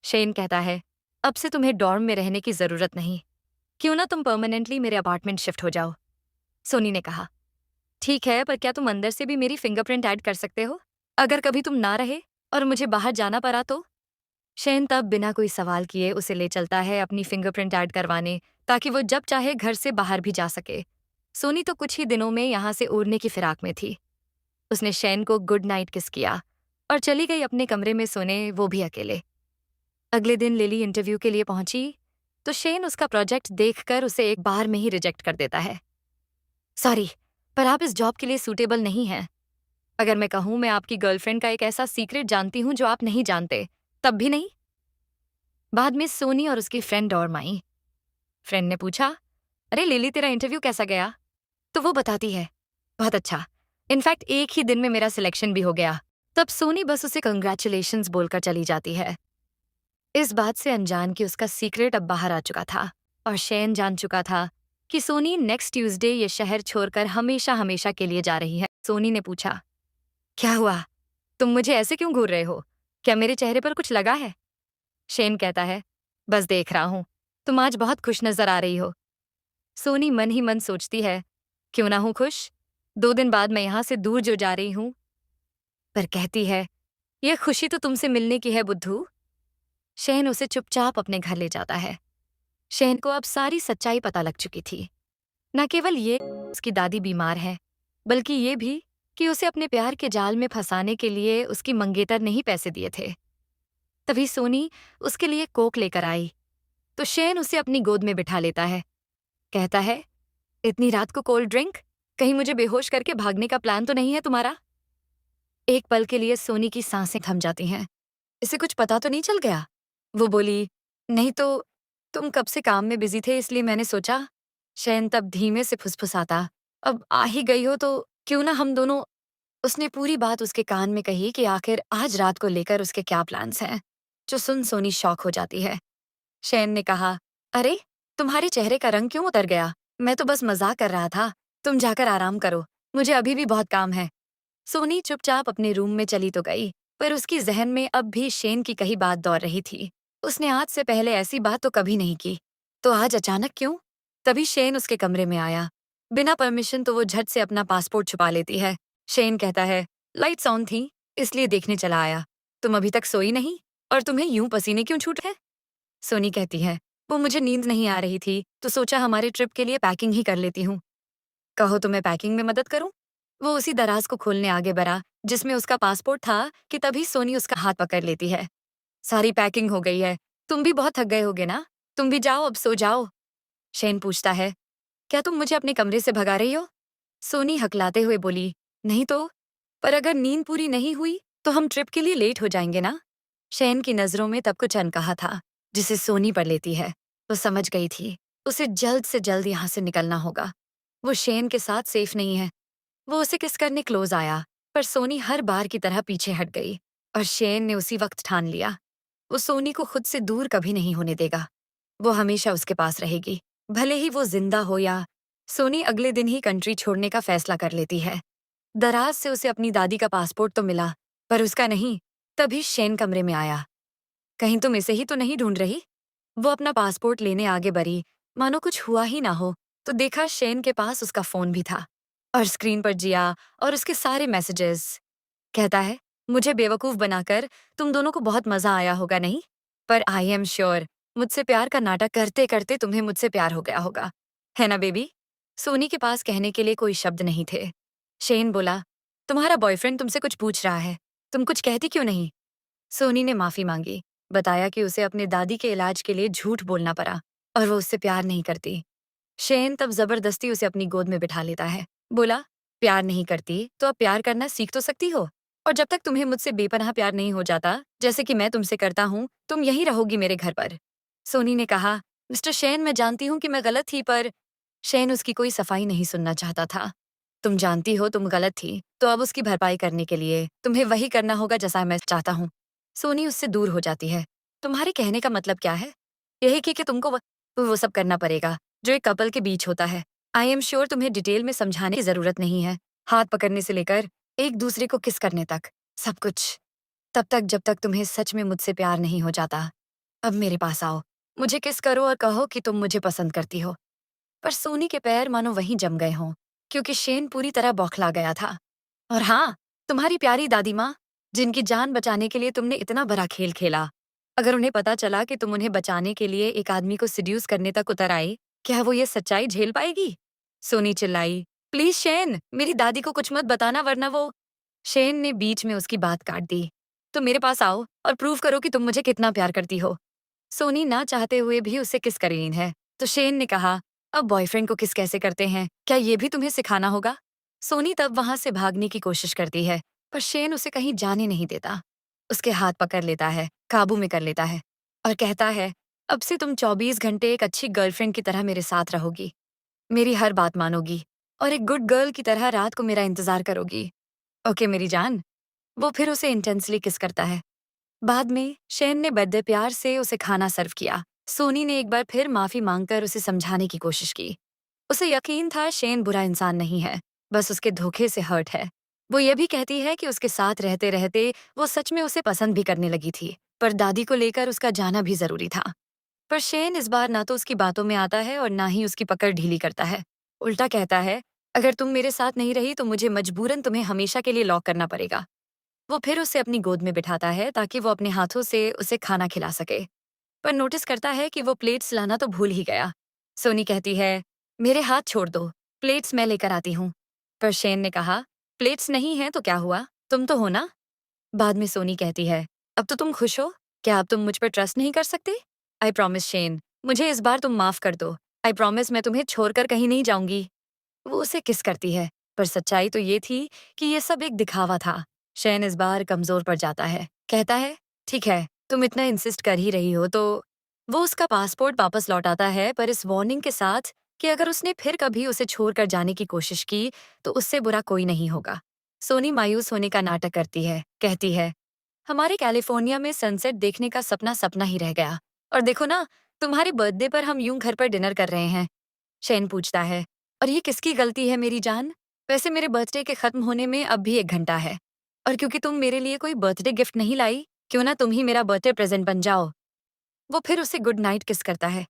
A: शेन कहता है, अब से तुम्हें डॉर्म में रहने की जरूरत नहीं, क्यों ना तुम परमानेंटली मेरे अपार्टमेंट शिफ्ट हो जाओ। सोनी ने कहा, ठीक है, पर क्या तुम अंदर से भी मेरी फिंगरप्रिंट ऐड कर सकते हो, अगर कभी तुम ना रहे और मुझे बाहर जाना पड़ा तो? शेन तब बिना कोई सवाल किए उसे ले चलता है अपनी फिंगरप्रिंट ऐड करवाने, ताकि वो जब चाहे घर से बाहर भी जा सके। सोनी तो कुछ ही दिनों में यहाँ से उड़ने की फिराक में थी। उसने शेन को गुड नाइट किस किया और चली गई अपने कमरे में सोने, वो भी अकेले। अगले दिन लिली इंटरव्यू के लिए पहुंची तो शेन उसका प्रोजेक्ट देखकर उसे एक बार में ही रिजेक्ट कर देता है। सॉरी, पर आप इस जॉब के लिए सूटेबल नहीं हैं। अगर मैं कहूं मैं आपकी गर्लफ्रेंड का एक ऐसा सीक्रेट जानती हूं जो आप नहीं जानते, तब भी नहीं? बाद में सोनी और उसकी फ्रेंड डॉर्म आई। फ्रेंड ने पूछा, अरे लिली, तेरा इंटरव्यू कैसा गया? तो वो बताती है, बहुत अच्छा, इनफैक्ट एक ही दिन में मेरा सिलेक्शन भी हो गया। तब सोनी बस उसे कंग्रेचुलेशंस बोलकर चली जाती है, इस बात से अनजान कि उसका सीक्रेट अब बाहर आ चुका था, और शेन जान चुका था कि सोनी नेक्स्ट ट्यूसडे ये शहर छोड़कर हमेशा हमेशा के लिए जा रही है। सोनी ने पूछा, क्या हुआ? तुम मुझे ऐसे क्यों घूर रहे हो? क्या मेरे चेहरे पर कुछ लगा है? शेन कहता है, बस देख रहा हूं, तुम आज बहुत खुश नजर आ रही हो। सोनी मन ही मन सोचती है, क्यों ना हूं खुश, 2 दिन बाद मैं यहां से दूर जो जा रही हूं। पर कहती है, यह खुशी तो तुमसे मिलने की है बुद्धू। शेन उसे चुपचाप अपने घर ले जाता है। शेन को अब सारी सच्चाई पता लग चुकी थी। न केवल ये उसकी दादी बीमार है, बल्कि ये भी कि उसे अपने प्यार के जाल में फंसाने के लिए उसकी मंगेतर ने ही पैसे दिए थे। तभी सोनी उसके लिए कोक लेकर आई तो शेन उसे अपनी गोद में बिठा लेता है। कहता है, इतनी रात को कोल्ड ड्रिंक, कहीं मुझे बेहोश करके भागने का प्लान तो नहीं है तुम्हारा? एक पल के लिए सोनी की सांसें थम जाती हैं। इसे कुछ पता तो नहीं चल गया? वो बोली, नहीं तो, तुम कब से काम में बिजी थे इसलिए मैंने सोचा। शेन तब धीमे से फुसफुसाता, अब आ ही गई हो तो क्यों ना हम दोनों। उसने पूरी बात उसके कान में कही कि आखिर आज रात को लेकर उसके क्या प्लान्स हैं, जो सुन सोनी शॉक हो जाती है। शेन ने कहा, अरे, तुम्हारे चेहरे का रंग क्यों उतर गया? मैं तो बस मजाक कर रहा था, तुम जाकर आराम करो, मुझे अभी भी बहुत काम है। सोनी चुपचाप अपने रूम में चली तो गई, पर उसकी जहन में अब भी शेन की कही बात दौड़ रही थी। उसने आज से पहले ऐसी बात तो कभी नहीं की, तो आज अचानक क्यों? तभी शेन उसके कमरे में आया। बिना परमिशन तो वो झट से अपना पासपोर्ट छुपा लेती है। शेन कहता है, लाइट्स ऑन थी, इसलिए देखने चला आया। तुम अभी तक सोई नहीं? और तुम्हें यूं पसीने क्यों छूट है? सोनी कहती है, वो मुझे नींद नहीं आ रही थी तो सोचा हमारे ट्रिप के लिए पैकिंग ही कर लेती हूँ। कहो तो मैं पैकिंग में मदद करूं? वो उसी दराज को खोलने आगे बढ़ा जिसमें उसका पासपोर्ट था कि तभी सोनी उसका हाथ पकड़ लेती है। सारी पैकिंग हो गई है। तुम भी बहुत थक गए होगे ना? तुम भी जाओ, अब सो जाओ। शेन पूछता है, क्या तुम मुझे अपने कमरे से भगा रही हो? सोनी हकलाते हुए बोली, नहीं तो। पर अगर नींद पूरी नहीं हुई तो हम ट्रिप के लिए लेट हो जाएंगे ना? शेन की नजरों में तब कुछ अनकहा था जिसे सोनी पढ़ लेती है। वो समझ गई थी उसे जल्द से जल्द यहाँ से निकलना होगा। वो शेन के साथ सेफ नहीं है। वो उसे किस करने क्लोज आया, पर सोनी हर बार की तरह पीछे हट गई और शेन ने उसी वक्त ठान लिया वो सोनी को खुद से दूर कभी नहीं होने देगा। वो हमेशा उसके पास रहेगी, भले ही वो जिंदा हो या। सोनी अगले दिन ही कंट्री छोड़ने का फैसला कर लेती है। दराज से उसे अपनी दादी का पासपोर्ट तो मिला, पर उसका नहीं। तभी शेन कमरे में आया। कहीं तुम इसे ही तो नहीं ढूंढ रही? वो अपना पासपोर्ट लेने आगे बढ़ी, मानो कुछ हुआ ही ना हो, तो देखा शेन के पास उसका फोन भी था और स्क्रीन पर जिया और उसके सारे मैसेजेस। कहता है, मुझे बेवकूफ बनाकर तुम दोनों को बहुत मजा आया होगा नहीं? पर आई एम श्योर मुझसे प्यार का नाटक करते करते तुम्हें मुझसे प्यार हो गया होगा, है ना बेबी? सोनी के पास कहने के लिए कोई शब्द नहीं थे। शेन बोला, तुम्हारा बॉयफ्रेंड तुमसे कुछ पूछ रहा है, तुम कुछ कहती क्यों नहीं? सोनी ने माफी मांगी, बताया कि उसे अपने दादी के इलाज के लिए झूठ बोलना पड़ा और वो उससे प्यार नहीं करती। शेन तब जबरदस्ती उसे अपनी गोद में बिठा लेता है। बोला, प्यार नहीं करती तो अब प्यार करना सीख तो सकती हो। और जब तक तुम्हें मुझसे बेपनाह प्यार नहीं हो जाता, जैसे कि मैं तुमसे करता हूँ, तुम यहीं रहोगी मेरे घर पर। सोनी ने कहा, मिस्टर शेन, मैं जानती हूँ कि मैं गलत थी, पर शेन उसकी कोई सफाई नहीं सुनना चाहता था। तुम जानती हो तुम गलत थी, तो अब उसकी भरपाई करने के लिए तुम्हें वही करना होगा जैसा मैं चाहता हूँ। सोनी उससे दूर हो जाती है। तुम्हारे कहने का मतलब क्या है? यही कि तुमको वो सब करना पड़ेगा जो एक कपल के बीच होता है। आई एम श्योर तुम्हें डिटेल में समझाने की जरूरत नहीं है। हाथ पकड़ने से लेकर एक दूसरे को किस करने तक, सब कुछ। तब तक जब तक तुम्हें सच में मुझसे प्यार नहीं हो जाता। अब मेरे पास आओ, मुझे किस करो और कहो कि तुम मुझे पसंद करती हो। पर सोनी के पैर मानो वहीं जम गए हों, क्योंकि शेन पूरी तरह बौखला गया था। और हाँ, तुम्हारी प्यारी दादी माँ, जिनकी जान बचाने के लिए तुमने इतना बड़ा खेल खेला, अगर उन्हें पता चला कि तुम उन्हें बचाने के लिए एक आदमी को सिड्यूस करने तक उतर आई, क्या वो ये सच्चाई झेल पाएगी? सोनी चिल्लाई, प्लीज शेन, मेरी दादी को कुछ मत बताना वरना वो। शेन ने बीच में उसकी बात काट दी। तुम मेरे पास आओ और प्रूव करो कि तुम मुझे कितना प्यार करती हो। सोनी ना चाहते हुए भी उसे किस कर रही है, तो शेन ने कहा, अब बॉयफ्रेंड को किस कैसे करते हैं, क्या ये भी तुम्हें सिखाना होगा? सोनी तब वहां से भागने की कोशिश करती है, पर शेन उसे कहीं जाने नहीं देता। उसके हाथ पकड़ लेता है, काबू में कर लेता है और कहता है, अब से तुम 24 घंटे एक अच्छी गर्लफ्रेंड की तरह मेरे साथ रहोगी, मेरी हर बात मानोगी और एक गुड गर्ल की तरह रात को मेरा इंतजार करोगी। ओके मेरी जान। वो फिर उसे इंटेंसली किस करता है। बाद में शेन ने बड़े प्यार से उसे खाना सर्व किया। सोनी ने एक बार फिर माफी मांगकर उसे समझाने की कोशिश की। उसे यकीन था शेन बुरा इंसान नहीं है, बस उसके धोखे से हर्ट है। वो ये भी कहती है कि उसके साथ रहते रहते वो सच में उसे पसंद भी करने लगी थी, पर दादी को लेकर उसका जाना भी जरूरी था। पर शेन इस बार ना तो उसकी बातों में आता है और ना ही उसकी पकड़ ढीली करता है। उल्टा कहता है, अगर तुम मेरे साथ नहीं रही तो मुझे मजबूरन तुम्हें हमेशा के लिए लॉक करना पड़ेगा। वो फिर उसे अपनी गोद में बिठाता है ताकि वो अपने हाथों से उसे खाना खिला सके, पर नोटिस करता है कि वो प्लेट्स लाना तो भूल ही गया। सोनी कहती है, मेरे हाथ छोड़ दो, प्लेट्स मैं लेकर आती हूँ। पर शेन ने कहा, प्लेट्स नहीं है तो क्या हुआ, तुम तो हो ना? बाद में सोनी कहती है, अब तो तुम खुश हो? क्या अब तुम मुझ पर ट्रस्ट नहीं कर सकते? आई प्रॉमिस शेन, मुझे इस बार तुम माफ कर दो। आई प्रॉमिस मैं तुम्हें छोड़कर कहीं नहीं जाऊंगी। वो उसे किस करती है, पर सच्चाई तो ये थी कि ये सब एक दिखावा था। शेन इस बार कमजोर पड़ जाता है, कहता है, ठीक है, तुम इतना इंसिस्ट कर ही रही हो तो। वो उसका पासपोर्ट वापस लौटाता है, पर इस वार्निंग के साथ कि अगर उसने फिर कभी उसे छोड़कर जाने की कोशिश की तो उससे बुरा कोई नहीं होगा। सोनी मायूस होने का नाटक करती है, कहती है, हमारे कैलिफोर्निया में सनसेट देखने का सपना सपना ही रह गया। और देखो ना, तुम्हारे बर्थडे पर हम यूं घर पर डिनर कर रहे हैं। शेन पूछता है, और ये किसकी गलती है मेरी जान? वैसे मेरे बर्थडे के खत्म होने में अब भी 1 घंटा है। और क्योंकि तुम मेरे लिए कोई बर्थडे गिफ्ट नहीं लाई, क्यों ना तुम ही मेरा बर्थडे प्रेजेंट बन जाओ। वो फिर उसे गुड नाइट किस करता है,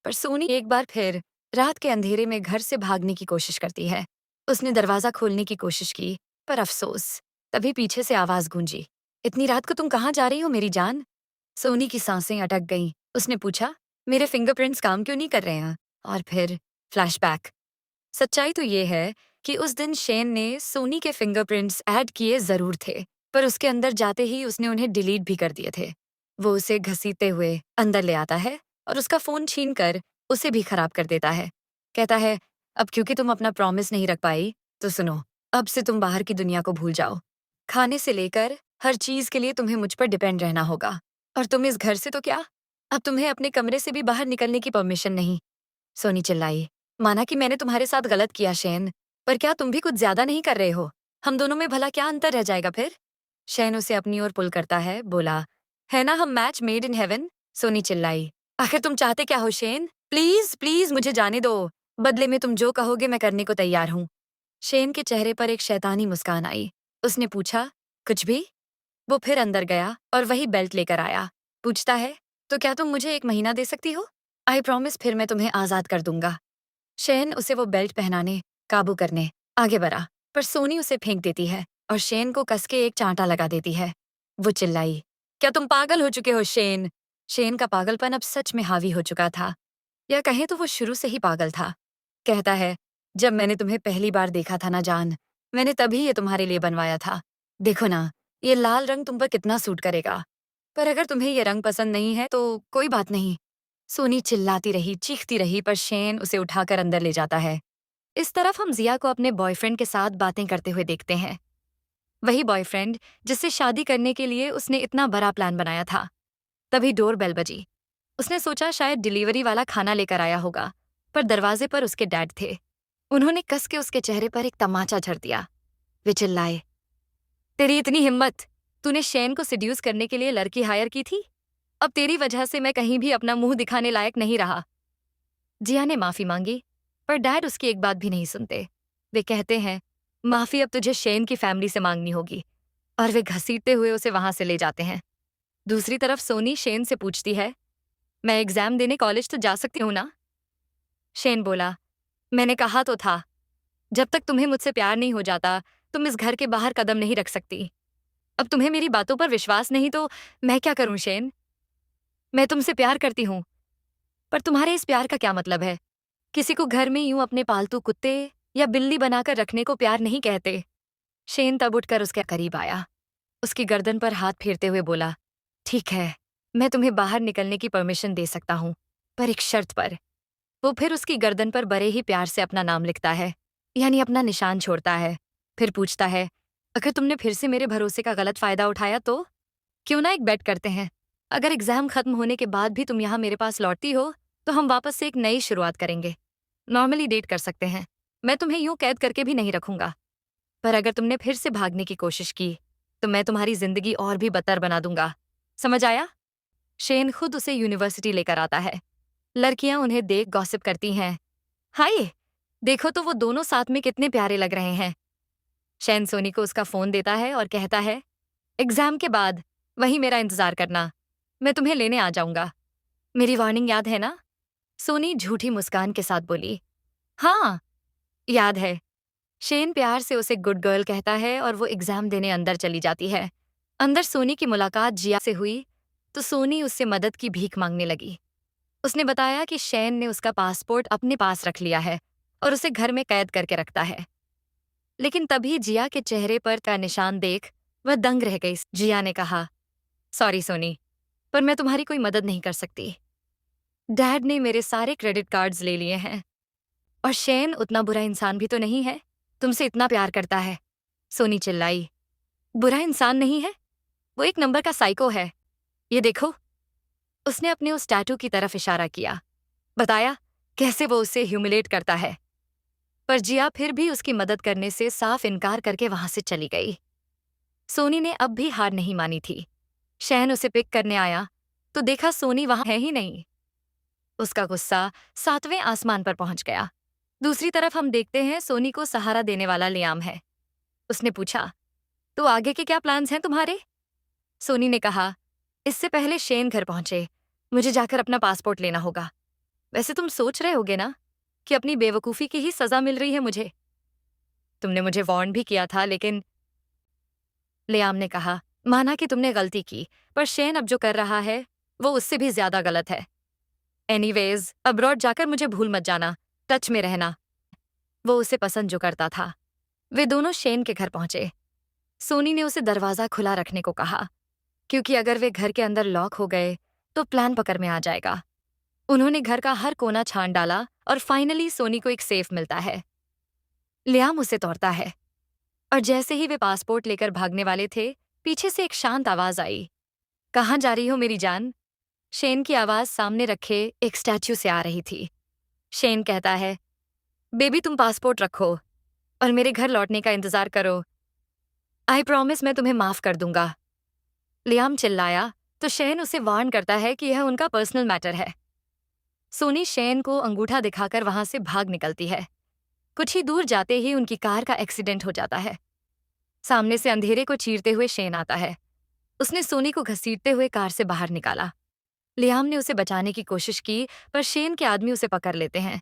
A: पर सोनी एक बार फिर रात के अंधेरे में घर से भागने की कोशिश करती है। उसने दरवाजा खोलने की कोशिश की, पर अफसोस, तभी पीछे से आवाज गूंजी, इतनी रात को तुम कहाँ जा रही हो मेरी जान? सोनी की सांसें अटक गईं। उसने पूछा, मेरे फिंगरप्रिंट्स काम क्यों नहीं कर रहे हैं? और फिर फ्लैशबैक। सच्चाई तो ये है कि उस दिन शेन ने सोनी के फिंगरप्रिंट्स ऐड किए जरूर थे, पर उसके अंदर जाते ही उसने उन्हें डिलीट भी कर दिए थे। वो उसे घसीटते हुए अंदर ले आता है और उसका फोन छीन कर उसे भी खराब कर देता है। कहता है, अब क्योंकि तुम अपना प्रॉमिस नहीं रख पाई, तो सुनो, अब से तुम बाहर की दुनिया को भूल जाओ। खाने से लेकर हर चीज के लिए तुम्हें मुझ पर डिपेंड रहना होगा। और तुम इस घर से तो क्या, अब तुम्हें अपने कमरे से भी बाहर निकलने की परमिशन नहीं। सोनी चिल्लाई, माना कि मैंने तुम्हारे साथ गलत किया शेन, पर क्या तुम भी कुछ ज्यादा नहीं कर रहे हो? हम दोनों में भला क्या अंतर रह जाएगा फिर? शेन उसे अपनी ओर पुल करता है, बोला, है ना हम match made in heaven? Soni चिल्लाई, आखिर तुम चाहते क्या हो शेन? प्लीज प्लीज मुझे जाने दो। बदले में तुम जो कहोगे मैं करने को तैयार हूँ। शेन के चेहरे पर एक शैतानी मुस्कान आई। उसने पूछा, कुछ भी? वो फिर अंदर गया और वही बेल्ट लेकर आया। पूछता है, तो क्या तुम मुझे 1 महीना दे सकती हो? आई प्रॉमिस फिर मैं तुम्हें आजाद कर दूंगा। शेन उसे वो बेल्ट पहनाने, काबू करने आगे बढ़ा, पर सोनी उसे फेंक देती है और शेन को कस के एक चांटा लगा देती है। वो चिल्लाई, क्या तुम पागल हो चुके हो शेन? शेन का पागलपन अब सच में हावी हो चुका था, या कहें तो वो शुरू से ही पागल था। कहता है, जब मैंने तुम्हें पहली बार देखा था ना जान, मैंने तभी ये तुम्हारे लिए बनवाया था। देखो ना, ये लाल रंग तुम पर कितना सूट करेगा। पर अगर तुम्हें ये रंग पसंद नहीं है तो कोई बात नहीं। सोनी चिल्लाती रही, चीखती रही, पर शेन उसे उठाकर अंदर ले जाता है। इस तरफ हम जिया को अपने बॉयफ्रेंड के साथ बातें करते हुए देखते हैं। वही बॉयफ्रेंड जिससे शादी करने के लिए उसने इतना बड़ा प्लान बनाया था। तभी डोर बेल बजी। उसने सोचा शायद डिलीवरी वाला खाना लेकर आया होगा, पर दरवाजे पर उसके डैड थे। उन्होंने कस के उसके चेहरे पर एक तमाचा झड़ दिया। वे चिल्लाए, तेरी इतनी हिम्मत! तूने शेन को सिड्यूस करने के लिए लड़की हायर की थी? अब तेरी वजह से मैं कहीं भी अपना मुंह दिखाने लायक नहीं रहा। जिया ने माफी मांगी, पर डैड उसकी एक बात भी नहीं सुनते। वे कहते हैं, माफी अब तुझे शेन की फैमिली से मांगनी होगी, और वे घसीटते हुए उसे वहां से ले जाते हैं। दूसरी तरफ सोनी शेन से पूछती है, मैं एग्जाम देने कॉलेज तो जा सकती हूँ ना? शेन बोला, मैंने कहा तो था, जब तक तुम्हें मुझसे प्यार नहीं हो जाता, तुम इस घर के बाहर कदम नहीं रख सकती। अब तुम्हें मेरी बातों पर विश्वास नहीं तो मैं क्या करूं शेन? मैं तुमसे प्यार करती हूँ, पर तुम्हारे इस प्यार का क्या मतलब है? किसी को घर में यूं अपने पालतू कुत्ते या बिल्ली बनाकर रखने को प्यार नहीं कहते। शेन तब उठकर उसके करीब आया, उसकी गर्दन पर हाथ फेरते हुए बोला, ठीक है, मैं तुम्हें बाहर निकलने की परमिशन दे सकता हूँ, पर एक शर्त पर। वो फिर उसकी गर्दन पर बड़े ही प्यार से अपना नाम लिखता है, यानी अपना निशान छोड़ता है। फिर पूछता है, अगर तुमने फिर से मेरे भरोसे का गलत फायदा उठाया तो? क्यों ना एक बेट करते हैं। अगर एग्जाम खत्म होने के बाद भी तुम यहाँ मेरे पास लौटती हो, तो हम वापस से एक नई शुरुआत करेंगे। नॉर्मली डेट कर सकते हैं। मैं तुम्हें यूं कैद करके भी नहीं रखूंगा। पर अगर तुमने फिर से भागने की कोशिश की, तो मैं तुम्हारी जिंदगी और भी बदतर बना दूंगा। समझ आया? शेन खुद उसे यूनिवर्सिटी लेकर आता है। लड़कियां उन्हें देख गॉसिप करती हैं। हाय, देखो तो वो दोनों साथ में कितने प्यारे लग रहे हैं। शेन सोनी को उसका फोन देता है और कहता है, एग्जाम के बाद वहीं मेरा इंतजार करना, मैं तुम्हें लेने आ जाऊंगा। मेरी वार्निंग याद है ना? सोनी झूठी मुस्कान के साथ बोली, हाँ, याद है। शेन प्यार से उसे गुड गर्ल कहता है और वो एग्जाम देने अंदर चली जाती है। अंदर सोनी की मुलाकात जिया से हुई, तो सोनी उससे मदद की भीख मांगने लगी। उसने बताया कि शेन ने उसका पासपोर्ट अपने पास रख लिया है और उसे घर में कैद करके रखता है। लेकिन तभी जिया के चेहरे पर का निशान देख वह दंग रह गई। जिया ने कहा, सॉरी सोनी, पर मैं तुम्हारी कोई मदद नहीं कर सकती। डैड ने मेरे सारे क्रेडिट कार्ड्स ले लिए हैं, और शेन उतना बुरा इंसान भी तो नहीं है, तुमसे इतना प्यार करता है। सोनी चिल्लाई, बुरा इंसान नहीं है, वो एक नंबर का साइको है। ये देखो। उसने अपने उस टैटू की तरफ इशारा किया, बताया कैसे वो उसे ह्यूमिलेट करता है। पर जिया फिर भी उसकी मदद करने से साफ इनकार करके वहां से चली गई। सोनी ने अब भी हार नहीं मानी थी। शहन उसे पिक करने आया तो देखा सोनी वहां है ही नहीं। उसका गुस्सा 7वें आसमान पर पहुंच गया। दूसरी तरफ हम देखते हैं सोनी को सहारा देने वाला लियाम है। उसने पूछा, तो आगे के क्या प्लान्स हैं तुम्हारे? सोनी ने कहा, इससे पहले शेन घर पहुंचे, मुझे जाकर अपना पासपोर्ट लेना होगा। वैसे तुम सोच रहे होगे ना कि अपनी बेवकूफ़ी की ही सजा मिल रही है मुझे। तुमने मुझे वार्न भी किया था, लेकिन लियाम ने कहा, माना कि तुमने गलती की, पर शेन अब जो कर रहा है वो उससे भी ज्यादा गलत है। एनीवेज, अब्रॉड जाकर मुझे भूल मत जाना, टच में रहना। वो उसे पसंद जो करता था। वे दोनों शेन के घर पहुंचे। सोनी ने उसे दरवाजा खुला रखने को कहा, क्योंकि अगर वे घर के अंदर लॉक हो गए तो प्लान पकड़ में आ जाएगा। उन्होंने घर का हर कोना छान डाला और फाइनली सोनी को एक सेफ मिलता है। लियाम उसे तोड़ता है और जैसे ही वे पासपोर्ट लेकर भागने वाले थे, पीछे से एक शांत आवाज आई। कहाँ जा रही हो मेरी जान? शेन की आवाज सामने रखे एक स्टैच्यू से आ रही थी। शेन कहता है, बेबी तुम पासपोर्ट रखो और मेरे घर लौटने का इंतजार करो। आई प्रॉमिस मैं तुम्हें माफ कर दूंगा। लियाम चिल्लाया तो शेन उसे वार्न करता है कि यह उनका पर्सनल मैटर है। सोनी शेन को अंगूठा दिखाकर वहां से भाग निकलती है। कुछ ही दूर जाते ही उनकी कार का एक्सीडेंट हो जाता है। सामने से अंधेरे को चीरते हुए शेन आता है। उसने सोनी को घसीटते हुए कार से बाहर निकाला। लियाम ने उसे बचाने की कोशिश की, पर शेन के आदमी उसे पकड़ लेते हैं।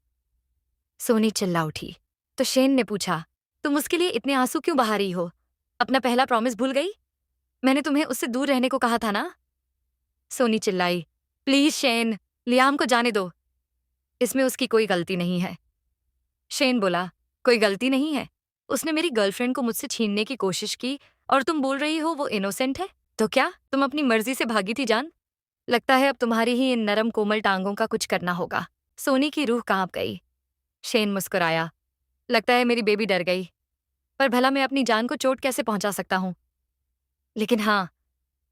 A: सोनी चिल्ला उठी तो शेन ने पूछा, तुम उसके लिए इतने आंसू क्यों बहा रही हो? अपना पहला प्रॉमिस भूल गई? मैंने तुम्हें उससे दूर रहने को कहा था ना। सोनी चिल्लाई, प्लीज शेन, लियाम को जाने दो। इसमें उसकी कोई गलती नहीं है। शेन बोला, कोई गलती नहीं है? उसने मेरी गर्लफ्रेंड को मुझसे छीनने की कोशिश की और तुम बोल रही हो वो इनोसेंट है? तो क्या तुम अपनी मर्जी से भागी थी जान? लगता है अब तुम्हारी ही इन नरम कोमल टांगों का कुछ करना होगा। सोनी की रूह कांप गई। शेन मुस्कुराया, लगता है मेरी बेबी डर गई, पर भला मैं अपनी जान को चोट कैसे पहुंचा सकता हूं? लेकिन हाँ,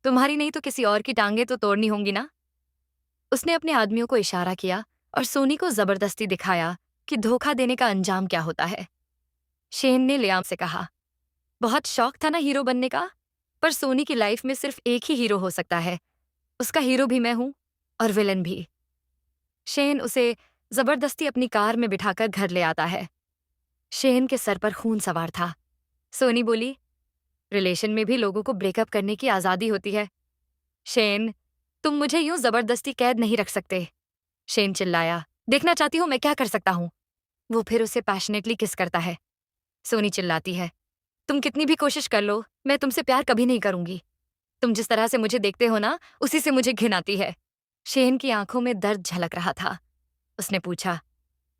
A: तुम्हारी नहीं तो किसी और की टांगें तो तोड़नी होंगी ना। उसने अपने आदमियों को इशारा किया और सोनी को जबरदस्ती दिखाया कि धोखा देने का अंजाम क्या होता है। शेन ने लियाम से कहा, बहुत शौक था ना हीरो बनने का, पर सोनी की लाइफ में सिर्फ एक ही हीरो हो सकता है। उसका हीरो भी मैं हूं और विलन भी। शेन उसे जबरदस्ती अपनी कार में बिठाकर घर ले आता है। शेन के सर पर खून सवार था। सोनी बोली, रिलेशन में भी लोगों को ब्रेकअप करने की आजादी होती है। शेन, तुम मुझे यूं जबरदस्ती कैद नहीं रख सकते। शेन चिल्लाया, देखना चाहती हो मैं क्या कर सकता हूं? वो फिर उसे पैशनेटली किस करता है। सोनी चिल्लाती है, तुम कितनी भी कोशिश कर लो, मैं तुमसे प्यार कभी नहीं करूंगी। तुम जिस तरह से मुझे देखते हो ना, उसी से मुझे घिन आती है। शेन की आंखों में दर्द झलक रहा था। उसने पूछा,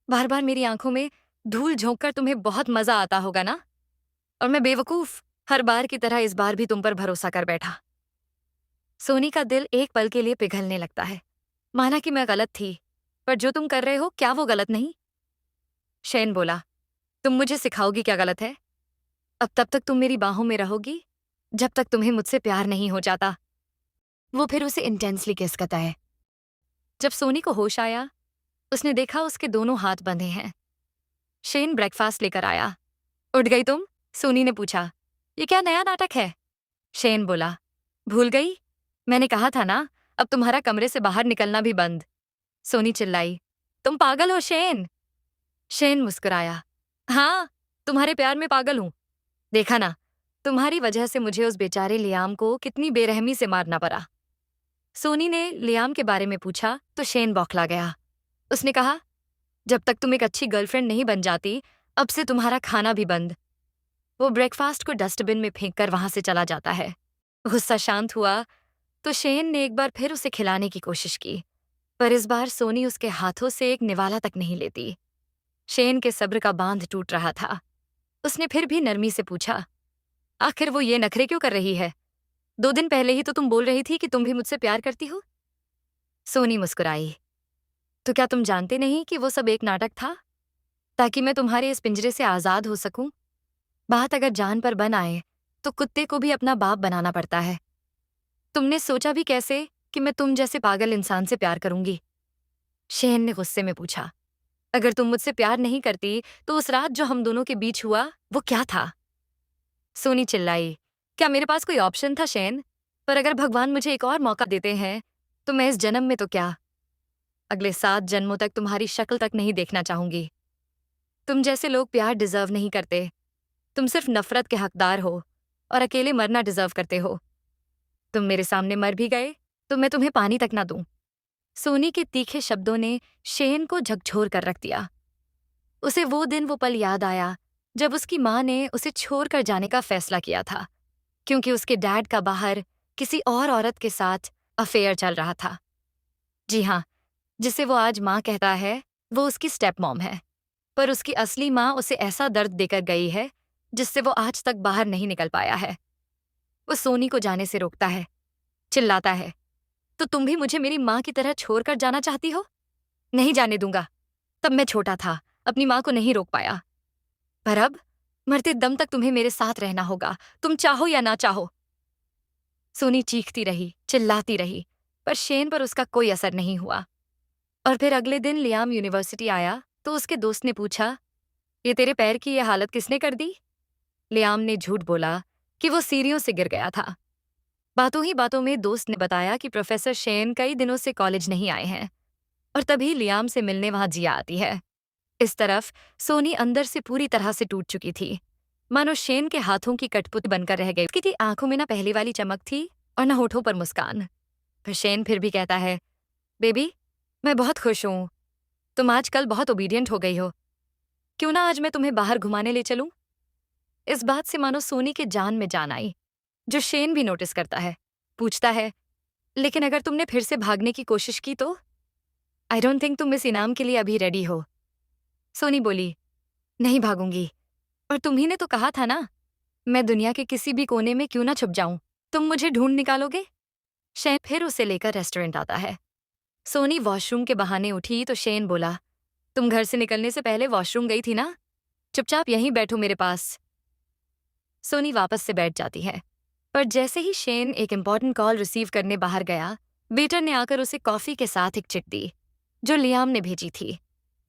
A: बार बार मेरी आंखों में धूल झोंककर तुम्हें बहुत मजा आता होगा ना? और मैं बेवकूफ हर बार की तरह इस बार भी तुम पर भरोसा कर बैठा। सोनी का दिल एक पल के लिए पिघलने लगता है। माना कि मैं गलत थी, पर जो तुम कर रहे हो क्या वो गलत नहीं? शेन बोला, तुम मुझे सिखाओगी क्या गलत है? अब तब तक तुम मेरी बाहों में रहोगी जब तक तुम्हें मुझसे प्यार नहीं हो जाता। वो फिर उसे इंटेंसली किस करता है। जब सोनी को होश आया, उसने देखा उसके दोनों हाथ बंधे हैं। शेन ब्रेकफास्ट लेकर आया। उठ गई तुम? सोनी ने पूछा, ये क्या नया नाटक है? शेन बोला, भूल गई? मैंने कहा था ना, अब तुम्हारा कमरे से बाहर निकलना भी बंद। सोनी चिल्लाई, तुम पागल हो शेन? शेन मुस्कुराया, हाँ, तुम्हारे प्यार में पागल हूं। देखा ना, तुम्हारी वजह से मुझे उस बेचारे लियाम को कितनी बेरहमी से मारना पड़ा। सोनी ने लियाम के बारे में पूछा तो शेन बौखला गया। उसने कहा, जब तक तुम एक अच्छी गर्लफ्रेंड नहीं बन जाती, अब से तुम्हारा खाना भी बंद। वो ब्रेकफास्ट को डस्टबिन में फेंक कर वहां से चला जाता है। गुस्सा शांत हुआ तो शेन ने एक बार फिर उसे खिलाने की कोशिश की, पर इस बार सोनी उसके हाथों से एक निवाला तक नहीं लेती। शेन के सब्र का बांध टूट रहा था। उसने फिर भी नरमी से पूछा, आखिर वो ये नखरे क्यों कर रही है? 2 दिन पहले ही तो तुम बोल रही थी कि तुम भी मुझसे प्यार करती हो। सोनी मुस्कुराई, तो क्या तुम जानते नहीं कि वो सब एक नाटक था, ताकि मैं तुम्हारे इस पिंजरे से आजाद हो सकूं? बात अगर जान पर बन आए तो कुत्ते को भी अपना बाप बनाना पड़ता है। तुमने सोचा भी कैसे कि मैं तुम जैसे पागल इंसान से प्यार करूंगी? शेन ने गुस्से में पूछा, अगर तुम मुझसे प्यार नहीं करती तो उस रात जो हम दोनों के बीच हुआ वो क्या था? सोनी चिल्लाई, क्या मेरे पास कोई ऑप्शन था शेन? पर अगर भगवान मुझे एक और मौका देते हैं तो मैं इस जन्म में तो क्या, अगले 7 जन्मों तक तुम्हारी शक्ल तक नहीं देखना चाहूंगी। तुम जैसे लोग प्यार डिजर्व नहीं करते। तुम सिर्फ नफरत के हकदार हो और अकेले मरना डिजर्व करते हो। तुम मेरे सामने मर भी गए तो मैं तुम्हें पानी तक ना दूं। सोनी के तीखे शब्दों ने शेन को झकझोर कर रख दिया। उसे वो दिन वो पल याद आया जब उसकी माँ ने उसे छोड़कर जाने का फैसला किया था। क्योंकि उसके डैड का बाहर किसी और औरत के साथ अफेयर चल रहा था। जी हाँ, जिसे वो आज माँ कहता है, वो उसकी स्टेप मॉम है। पर उसकी असली माँ उसे ऐसा दर्द देकर गई है, जिससे वो आज तक बाहर नहीं निकल पाया है। वो सोनी को जाने से रोकता है, चिल्लाता है, तो तुम भी मुझे मेरी माँ की तरह छोड़कर जाना चाहती हो? नहीं जाने दूंगा। तब मैं छोटा था, अपनी माँ को नहीं रोक पाया। पर अब मरते दम तक तुम्हें मेरे साथ रहना होगा, तुम चाहो या ना चाहो। सोनी चीखती रही, चिल्लाती रही, पर शेन पर उसका कोई असर नहीं हुआ। और फिर अगले दिन लियाम यूनिवर्सिटी आया तो उसके दोस्त ने पूछा, ये तेरे पैर की ये हालत किसने कर दी? लियाम ने झूठ बोला कि वो सीढ़ियों से गिर गया था। बातों ही बातों में दोस्त ने बताया कि प्रोफेसर शेन कई दिनों से कॉलेज नहीं आए हैं और तभी लियाम से मिलने वहां जिया आती है। इस तरफ सोनी अंदर से पूरी तरह से टूट चुकी थी, मानो शेन के हाथों की कठपुत बनकर रह गई। उसकी थी आंखों में ना पहली वाली चमक थी और न होठों पर मुस्कान। पर शेन फिर भी कहता है, बेबी, मैं बहुत खुश हूं, तुम आजकल बहुत ओबीडियंट हो गई हो। क्यों ना आज मैं तुम्हें बाहर घुमाने ले चलूं? इस बात से मानो सोनी के जान में जान आई, जो शेन भी नोटिस करता है। पूछता है, लेकिन अगर तुमने फिर से भागने की कोशिश की तो? आई डोंट थिंक तुम इस इनाम के लिए अभी रेडी हो। सोनी बोली, नहीं भागूंगी। और तुम्ही ने तो कहा था ना, मैं दुनिया के किसी भी कोने में क्यों ना छुप जाऊं, तुम मुझे ढूंढ निकालोगे। शेन फिर उसे लेकर रेस्टोरेंट आता है। सोनी वॉशरूम के बहाने उठी तो शेन बोला, तुम घर से निकलने से पहले वॉशरूम गई थी ना, चुपचाप यहीं बैठो मेरे पास। सोनी वापस से बैठ जाती है। पर जैसे ही शेन एक इम्पॉर्टेंट कॉल रिसीव करने बाहर गया, वेटर ने आकर उसे कॉफी के साथ एक चिट दी, जो लियाम ने भेजी थी।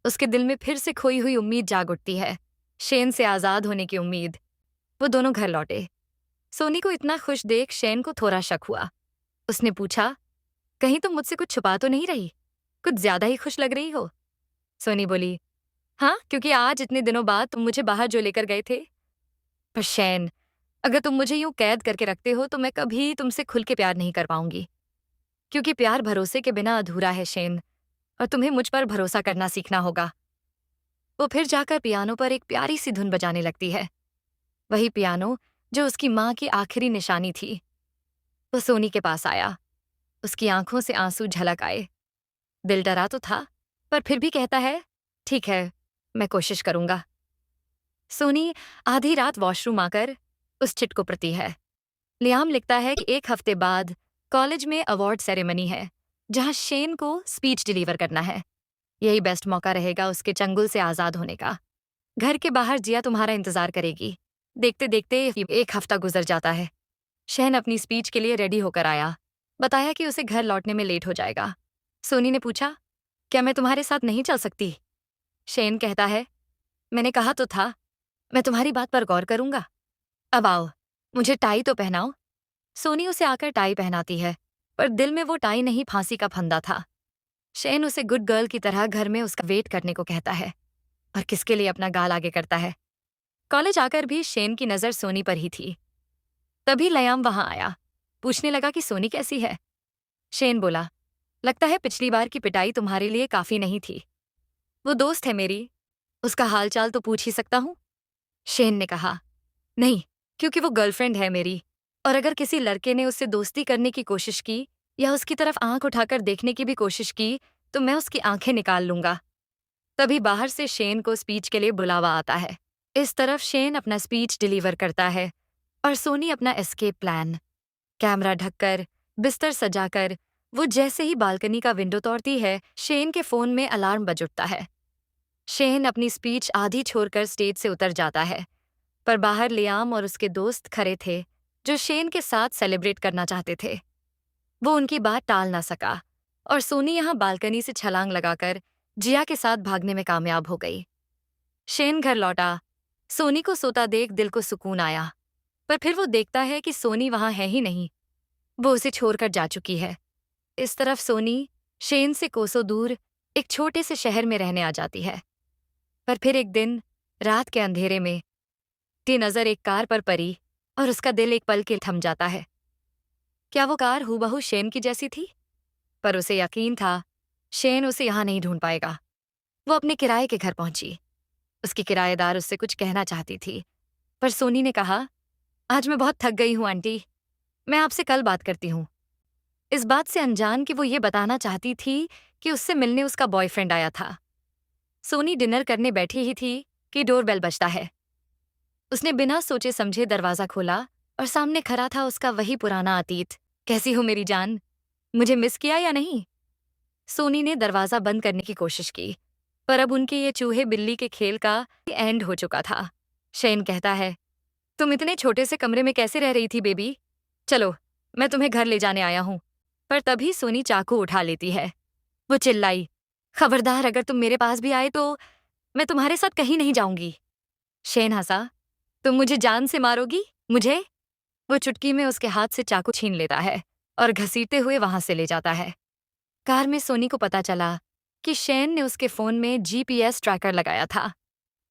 A: उसके दिल में फिर से खोई हुई उम्मीद जाग उठती है, शेन से आजाद होने की उम्मीद। वो दोनों घर लौटे। सोनी को इतना खुश देख शेन को थोड़ा शक हुआ। उसने पूछा, कहीं तुम मुझसे कुछ छुपा तो नहीं रही? कुछ ज्यादा ही खुश लग रही हो। सोनी बोली, हाँ, क्योंकि आज इतने दिनों बाद तुम मुझे बाहर जो लेकर गए थे। पर शैन, अगर तुम मुझे यूं कैद करके रखते हो तो मैं कभी तुमसे खुल के प्यार नहीं कर पाऊंगी, क्योंकि प्यार भरोसे के बिना अधूरा है शेन, और तुम्हें मुझ पर भरोसा करना सीखना होगा। वो फिर जाकर पियानो पर एक प्यारी सी धुन बजाने लगती है, वही पियानो जो उसकी माँ की आखिरी निशानी थी। वो सोनी के पास आया, उसकी आंखों से आंसू झलक आए। दिल डरा तो था, पर फिर भी कहता है, ठीक है, मैं कोशिश करूंगा। सोनी आधी रात वॉशरूम आकर उस चिट को प्रती है। लियाम लिखता है कि एक हफ्ते बाद कॉलेज में अवार्ड सेरेमनी है, जहां शेन को स्पीच डिलीवर करना है। यही बेस्ट मौका रहेगा उसके चंगुल से आजाद होने का। घर के बाहर जिया तुम्हारा इंतजार करेगी। देखते देखते एक हफ्ता गुजर जाता है। शेन अपनी स्पीच के लिए रेडी होकर आया, बताया कि उसे घर लौटने में लेट हो जाएगा। सोनी ने पूछा, क्या मैं तुम्हारे साथ नहीं चल सकती? शेन कहता है, मैंने कहा तो था, मैं तुम्हारी बात पर गौर करूंगा। अब आओ, मुझे टाई तो पहनाओ। सोनी उसे आकर टाई पहनाती है, पर दिल में वो टाई नहीं, फांसी का फंदा था। शेन उसे गुड गर्ल की तरह घर में उसका वेट करने को कहता है, और किसके लिए अपना गाल आगे करता है। कॉलेज आकर भी शेन की नजर सोनी पर ही थी। तभी लयाम वहां आया, पूछने लगा कि सोनी कैसी है। शेन बोला, लगता है पिछली बार की पिटाई तुम्हारे लिए काफी नहीं थी। वो दोस्त है मेरी, उसका हालचाल तो पूछ ही सकता हूँ। शेन ने कहा, नहीं, क्योंकि वो गर्लफ्रेंड है मेरी, और अगर किसी लड़के ने उससे दोस्ती करने की कोशिश की या उसकी तरफ आंख उठाकर देखने की भी कोशिश की तो मैं उसकी आंखें निकाल लूंगा। तभी बाहर से शेन को स्पीच के लिए बुलावा आता है। इस तरफ शेन अपना स्पीच डिलीवर करता है और सोनी अपना एस्केप प्लान। कैमरा ढककर, बिस्तर सजाकर, वो जैसे ही बालकनी का विंडो तोड़ती है, शेन के फोन में अलार्म बज उठता है। शेन अपनी स्पीच आधी छोड़कर स्टेज से उतर जाता है, पर बाहर लियाम और उसके दोस्त खड़े थे, जो शेन के साथ सेलिब्रेट करना चाहते थे। वो उनकी बात टाल ना सका, और सोनी यहाँ बालकनी से छलांग लगाकर जिया के साथ भागने में कामयाब हो गई। शेन घर लौटा। सोनी को सोता देख दिल को सुकून आया, पर फिर वो देखता है कि सोनी वहां है ही नहीं, वो उसे छोड़कर जा चुकी है। इस तरफ सोनी शेन से कोसों दूर एक छोटे से शहर में रहने आ जाती है। पर फिर एक दिन रात के अंधेरे में की नजर एक कार पर पड़ी और उसका दिल एक पल के थम जाता है। क्या वो कार हूबहू शेन की जैसी थी? पर उसे यकीन था, शेन उसे यहाँ नहीं ढूंढ पाएगा। वो अपने किराए के घर पहुंची। उसकी किराएदार उससे कुछ कहना चाहती थी, पर सोनी ने कहा, आज मैं बहुत थक गई हूँ आंटी। मैं आपसे कल बात करती हूँ। इस बात से अनजान कि वो ये बताना चाहती थी कि उससे मिलने उसका बॉयफ्रेंड आया था। सोनी डिनर करने बैठी ही थी कि डोरबेल बजता है। उसने बिना सोचे समझे दरवाजा खोला और सामने खड़ा था उसका वही पुराना अतीत। कैसी हो मेरी जान? मुझे मिस किया या नहीं? सोनी ने दरवाजा बंद करने की कोशिश की, पर अब उनके ये चूहे बिल्ली के खेल का एंड हो चुका था। शेन कहता है, तुम इतने छोटे से कमरे में कैसे रह रही थी बेबी? चलो, मैं तुम्हें घर ले जाने आया हूँ। पर तभी सोनी चाकू उठा लेती है। वो चिल्लाई, खबरदार अगर तुम मेरे पास भी आए तो मैं तुम्हारे साथ कहीं नहीं जाऊंगी। शेन हंसा, तुम मुझे जान से मारोगी? मुझे? वो चुटकी में उसके हाथ से चाकू छीन लेता है और घसीटते हुए वहां से ले जाता है। कार में सोनी को पता चला कि शेन ने उसके फोन में जीपीएस ट्रैकर लगाया था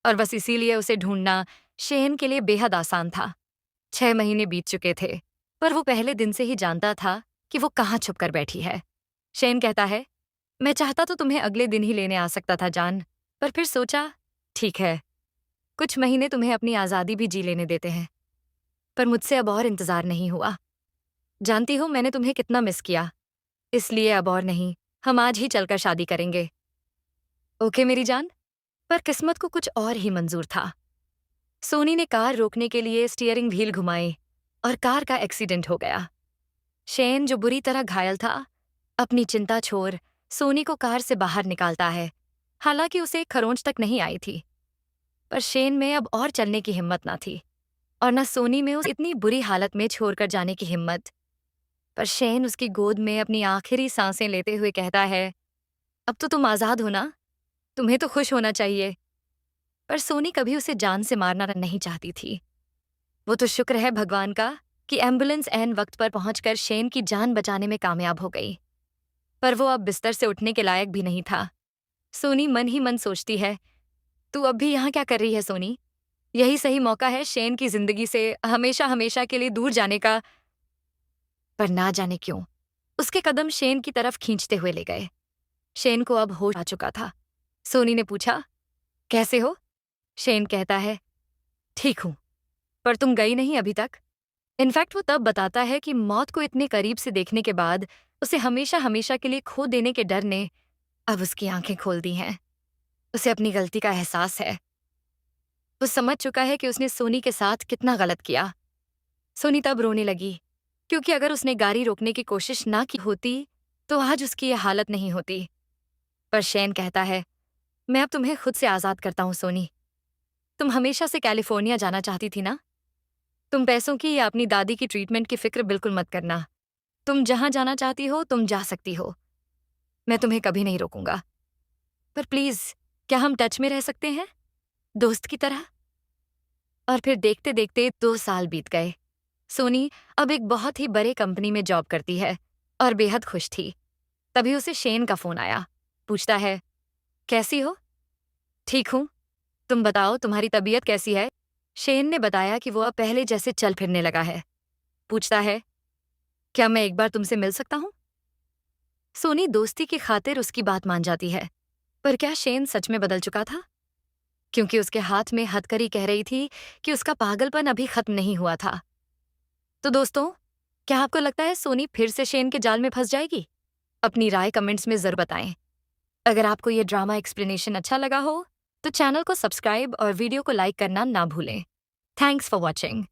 A: और बस इसीलिए उसे ढूंढना शेन के लिए बेहद आसान था। 6 महीने बीत चुके थे, पर वो पहले दिन से ही जानता था कि वो कहाँ छुप कर बैठी है। शेन कहता है, मैं चाहता तो तुम्हें अगले दिन ही लेने आ सकता था जान, पर फिर सोचा, ठीक है, कुछ महीने तुम्हें अपनी आज़ादी भी जी लेने देते हैं। पर मुझसे अब और इंतज़ार नहीं हुआ। जानती हो मैंने तुम्हें कितना मिस किया, इसलिए अब और नहीं, हम आज ही चलकर शादी करेंगे। ओके मेरी जान? पर किस्मत को कुछ और ही मंजूर था। सोनी ने कार रोकने के लिए स्टीयरिंग व्हील घुमाए और कार का एक्सीडेंट हो गया। शेन, जो बुरी तरह घायल था, अपनी चिंता छोड़ सोनी को कार से बाहर निकालता है। हालांकि उसे खरोंच तक नहीं आई थी, पर शेन में अब और चलने की हिम्मत ना थी और न सोनी में उस इतनी बुरी हालत में छोड़कर जाने की हिम्मत। पर शेन उसकी गोद में अपनी आखिरी सांसें लेते हुए कहता है, अब तो तुम आज़ाद हो ना? तुम्हें तो खुश होना चाहिए। पर सोनी कभी उसे जान से मारना नहीं चाहती थी। वो तो शुक्र है भगवान का कि एम्बुलेंस ऐन वक्त पर पहुंचकर शेन की जान बचाने में कामयाब हो गई। पर वो अब बिस्तर से उठने के लायक भी नहीं था। सोनी मन ही मन सोचती है, तू अब भी यहाँ क्या कर रही है सोनी? यही सही मौका है शेन की जिंदगी से हमेशा हमेशा के लिए दूर जाने का। पर ना जाने क्यों उसके कदम शेन की तरफ खींचते हुए ले गए। शेन को अब होश आ चुका था। सोनी ने पूछा, कैसे हो? शेन कहता है, ठीक हूं, पर तुम गई नहीं अभी तक। इनफैक्ट वो तब बताता है कि मौत को इतने करीब से देखने के बाद उसे हमेशा हमेशा के लिए खो देने के डर ने अब उसकी आंखें खोल दी हैं। उसे अपनी गलती का एहसास है। वो समझ चुका है कि उसने सोनी के साथ कितना गलत किया। सोनी तब रोने लगी, क्योंकि अगर उसने गाड़ी रोकने की कोशिश ना की होती तो आज उसकी यह हालत नहीं होती। पर शेन कहता है, मैं अब तुम्हें खुद से आज़ाद करता हूँ सोनी। तुम हमेशा से कैलिफोर्निया जाना चाहती थी ना? तुम पैसों की या अपनी दादी की ट्रीटमेंट की फिक्र बिल्कुल मत करना। तुम जहां जाना चाहती हो तुम जा सकती हो। मैं तुम्हें कभी नहीं रोकूंगा। पर प्लीज, क्या हम टच में रह सकते हैं, दोस्त की तरह? और फिर देखते देखते 2 साल बीत गए। सोनी अब एक बहुत ही बड़े कंपनी में जॉब करती है और बेहद खुश थी। तभी उसे शेन का फोन आया। पूछता है, कैसी हो? ठीक हूं, तुम बताओ तुम्हारी तबीयत कैसी है? शेन ने बताया कि वो अब पहले जैसे चल फिरने लगा है। पूछता है, क्या मैं एक बार तुमसे मिल सकता हूं? सोनी दोस्ती की खातिर उसकी बात मान जाती है। पर क्या शेन सच में बदल चुका था? क्योंकि उसके हाथ में हथकड़ी कह रही थी कि उसका पागलपन अभी खत्म नहीं हुआ था। तो दोस्तों, क्या आपको लगता है सोनी फिर से शेन के जाल में फंस जाएगी? अपनी राय कमेंट्स में जरूर बताएं। अगर आपको ये ड्रामा एक्सप्लेनेशन अच्छा लगा हो तो चैनल को सब्सक्राइब और वीडियो को लाइक करना ना भूलें। Thanks for watching.